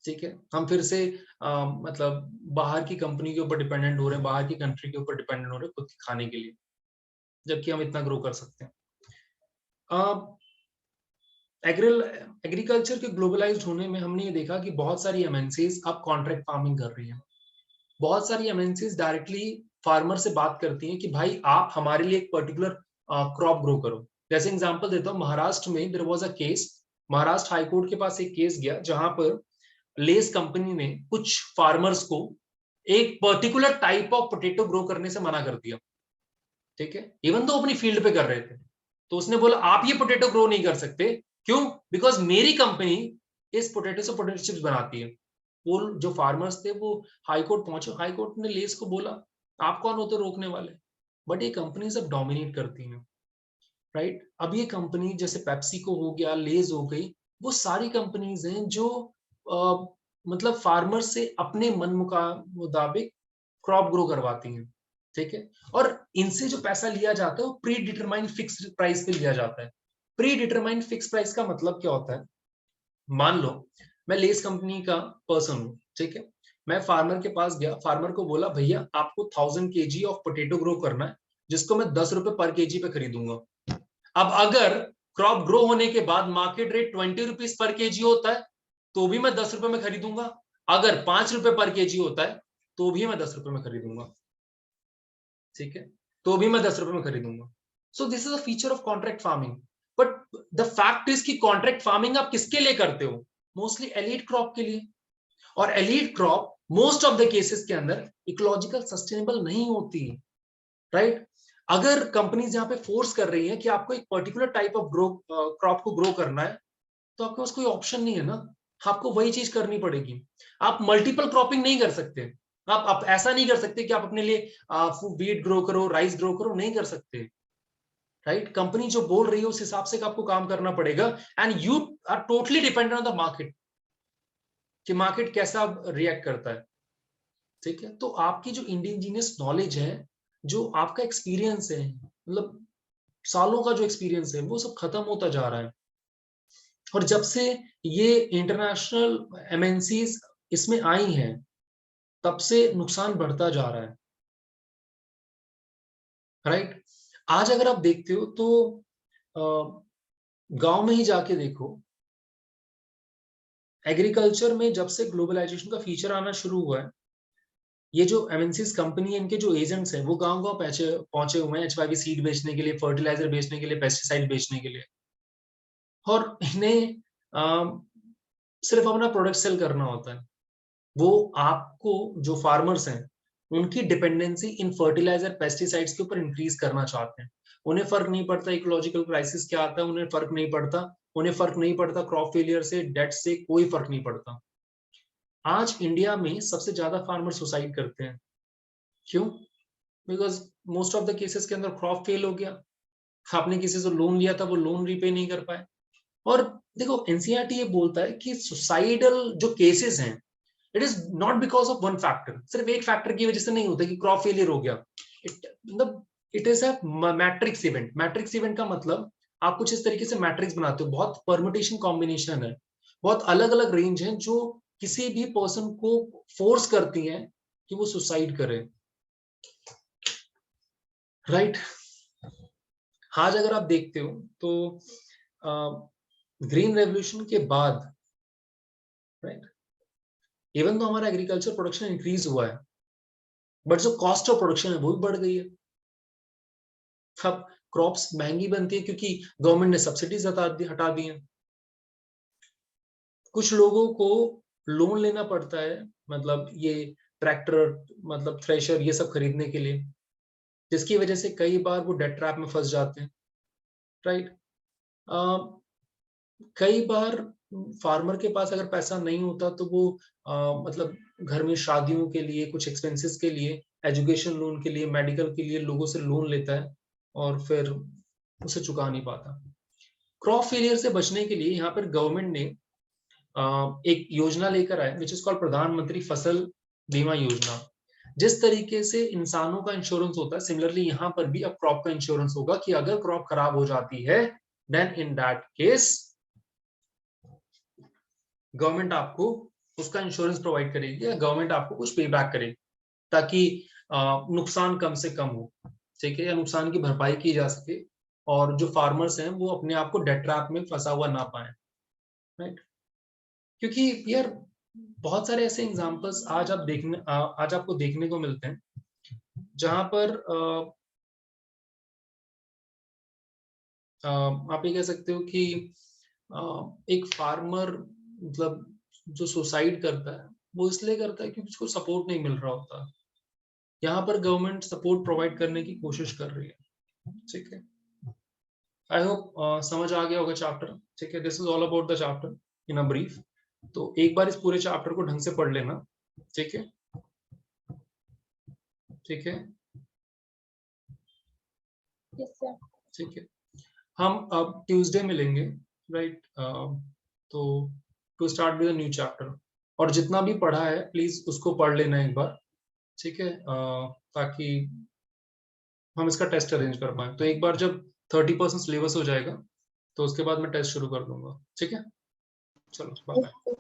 ठीक है? हम फिर से मतलब बाहर की कंपनी के ऊपर डिपेंडेंट हो रहे हैं, बाहर की कंट्री के ऊपर डिपेंडेंट हो रहे हैं खुद खाने के लिए, जबकि हम इतना ग्रो कर सकते हैं। एग्रीकल्चर के ग्लोबलाइज्ड होने में हमने ये देखा कि बहुत सारी MNCs अब कॉन्ट्रैक्ट फार्मिंग कर रही हैं। बहुत सारी MNCs डायरेक्टली फार्मर से बात करती हैं कि भाई आप हमारे लिए एक पर्टिकुलर क्रॉप ग्रो करो। जैसे एग्जांपल देता हूँ, महाराष्ट्र में there was a case, Maharashtra high court के पास एक केस गया जहां पर लेस कंपनी ने कुछ फार्मर्स को एक particular type of potato grow करने से मना कर दिया, ठीक है? इवन तो अपनी फील्ड पे कर रहे थे, तो उसने बोला आप ये पोटैटो ग्रो नहीं कर सकते। क्यों? बिकॉज मेरी कंपनी इस पोटैटो से पोटैटो चिप्स बनाती है। वो जो फार्मर्स थे वो हाई कोर्ट पहुंचे, हाई कोर्ट ने लेस को बोला आप कौन होते रोकने वाले? बट ये कंपनी सब डोमिनेट करती हैं, राइट? अब ये कंपनी जैसे पेप्सिको हो गया, लेज हो गई, वो सारी कंपनीज हैं जो मतलब फार्मर से अपने मन मुताबिक क्रॉप ग्रो करवाती हैं, ठीक है? और इनसे जो पैसा लिया जाता है वो प्री डिटरमाइंड फिक्स प्राइस पे लिया जाता है। प्री डिटरमाइंड फिक्स प्राइस का मतलब क्या होता है? मान लो मैं लेस कंपनी का पर्सन हूँ, ठीक है? मैं फार्मर के पास गया, फार्मर को बोला भैया आपको 1000 kg ऑफ पोटैटो ग्रो करना है, जिसको मैं 10 रुपए पर केजी पे खरीदूंगा। अब अगर क्रॉप ग्रो होने के बाद market rate 20 rupees per KG होता है तो भी मैं 10 रुपए में खरीदूंगा, अगर 5 रुपए पर केजी होता है तो भी मैं 10 रुपए में खरीदूंगा, ठीक है? तो भी मैं 10 रुपए में खरीदूंगा। So this is a feature of contract farming. But the fact is कि कॉन्ट्रैक्ट फार्मिंग आप किसके लिए करते हो? मोस्टली एलीट क्रॉप के लिए, और elite crop most of the cases के अंदर इकोलॉजिकल सस्टेनेबल नहीं होती, राइट? अगर कंपनीज यहाँ पे फोर्स कर रही है कि आपको एक पर्टिकुलर टाइप ऑफ क्रॉप को ग्रो करना है, तो आपके पास कोई ऑप्शन नहीं है ना, आपको वही चीज करनी पड़ेगी। आप मल्टीपल क्रॉपिंग नहीं कर सकते, आप ऐसा नहीं कर सकते कि आप अपने लिए वीट ग्रो करो, राइस ग्रो करो, नहीं कर सकते, राइट? कंपनी जो बोल रही है उस हिसाब से आपको काम करना पड़ेगा, and you are totally dependent on the market कि मार्केट कैसा रिएक्ट करता है, ठीक है? तो आपकी जो इंडिजीनियस नॉलेज है, जो आपका एक्सपीरियंस है, मतलब सालों का जो एक्सपीरियंस है, वो सब खत्म होता जा रहा है। और जब से ये इंटरनेशनल एमएनसीज इसमें आई हैं, तब से नुकसान बढ़ता जा रहा है, राइट? आज अगर आप देखते हो तो गांव में ही जाके देखो, एग्रीकल्चर में जब से ग्लोबलाइजेशन का फीचर आना शुरू हुआ है, ये जो एमएनसीज कंपनी है, इनके जो एजेंट्स हैं, वो गांव-गांव पहुंचे हुए हैं एचवाईवी सीड बेचने के लिए, फर्टिलाइजर बेचने के लिए, पेस्टिसाइड बेचने के लिए। और इन्हें सिर्फ अपना प्रोडक्ट सेल करना होता है। वो आपको, जो फार्मर्स हैं, उनकी डिपेंडेंसी इन फर्टिलाइजर पेस्टिसाइड्स के ऊपर इंक्रीज करना चाहते हैं। उन्हें फर्क नहीं पड़ता इकोलॉजिकल क्राइसिस क्या आता है, उन्हें फर्क नहीं पड़ता, क्रॉप फेलियर से, डेथ से, कोई फर्क नहीं पड़ता। आज इंडिया में सबसे ज्यादा फार्मर सुसाइड करते हैं, क्यों? Because most of the cases के अंदर क्रॉप फेल हो गया, आपने किसी से लोन लिया था, वो लोन रीपे नहीं कर पाए। और देखो, एनसीईआरटी ये बोलता है कि सुसाइडल जो केसेस हैं, it is not because of one factor, सिर्फ एक फैक्टर की वजह से नहीं होता कि क्रॉप फेलियर हो गया। मतलब it is a matrix event. Matrix event का मतलब, आप कुछ इस तरीके से मैट्रिक्स बनाते हो, बहुत परमुटेशन कॉम्बिनेशन है, बहुत अलग अलग रेंज है, जो किसी भी पर्सन को फोर्स करती है कि वो सुसाइड करे, राइट? आज अगर आप देखते हो तो ग्रीन रेवोल्यूशन के बाद, राइट, इवन तो हमारा एग्रीकल्चर प्रोडक्शन इंक्रीज हुआ है, बट जो कॉस्ट ऑफ प्रोडक्शन है वो भी बढ़ गई है। अब क्रॉप्स महंगी बनती है क्योंकि गवर्नमेंट ने सब्सिडीज हटा दी हैं। कुछ लोगों को लोन लेना पड़ता है, मतलब ये ट्रैक्टर, मतलब थ्रेशर, ये सब खरीदने के लिए, जिसकी वजह से कई बार वो डेट ट्रैप में फंस जाते हैं, राइट? कई बार फार्मर के पास अगर पैसा नहीं होता तो वो मतलब घर में शादियों के लिए, कुछ एक्सपेंसेस के लिए, एजुकेशन लोन के लिए, मेडिकल के लिए लोगों से लोन लेता है और फिर उसे चुका नहीं पाता। क्रॉप फेलियर से बचने के लिए यहाँ पर गवर्नमेंट ने एक योजना लेकर आए, विच इज कॉल्ड प्रधानमंत्री फसल बीमा योजना। जिस तरीके से इंसानों का इंश्योरेंस होता है, सिमिलरली यहाँ पर भी अब क्रॉप का इंश्योरेंस होगा कि अगर क्रॉप खराब हो जाती है, then in that case government आपको उसका इंश्योरेंस प्रोवाइड करेगी, या गवर्नमेंट आपको कुछ पे बैक करेगी, ताकि नुकसान कम से कम हो, ठीक है, या नुकसान की भरपाई की जा सके, और जो फार्मर्स हैं वो अपने आप को डेट ट्रैप में फंसा हुआ ना पाए, राइट? क्योंकि यार बहुत सारे ऐसे एग्जांपल्स आज आपको देखने को मिलते हैं, जहां पर आप ये कह सकते हो कि एक फार्मर, मतलब जो सुसाइड करता है, वो इसलिए करता है क्योंकि उसको सपोर्ट नहीं मिल रहा होता। यहाँ पर गवर्नमेंट सपोर्ट प्रोवाइड करने की कोशिश कर रही है, ठीक है? आई होप समझ आ गया होगा चैप्टर, ठीक है? This is all about the chapter in a brief. तो एक बार इस पूरे चैप्टर को ढंग से पढ़ लेना, ठीक है? ठीक है, यस सर। ठीक है। हम अब ट्यूसडे मिलेंगे, राइट? तो to start with new chapter, और जितना भी पढ़ा है प्लीज उसको पढ़ लेना एक बार, ठीक है? ताकि हम इसका टेस्ट अरेंज कर पाए। तो एक बार जब 30% सिलेबस हो जाएगा, तो उसके बाद मैं टेस्ट शुरू कर दूंगा, ठीक है? चलो बाय बाय।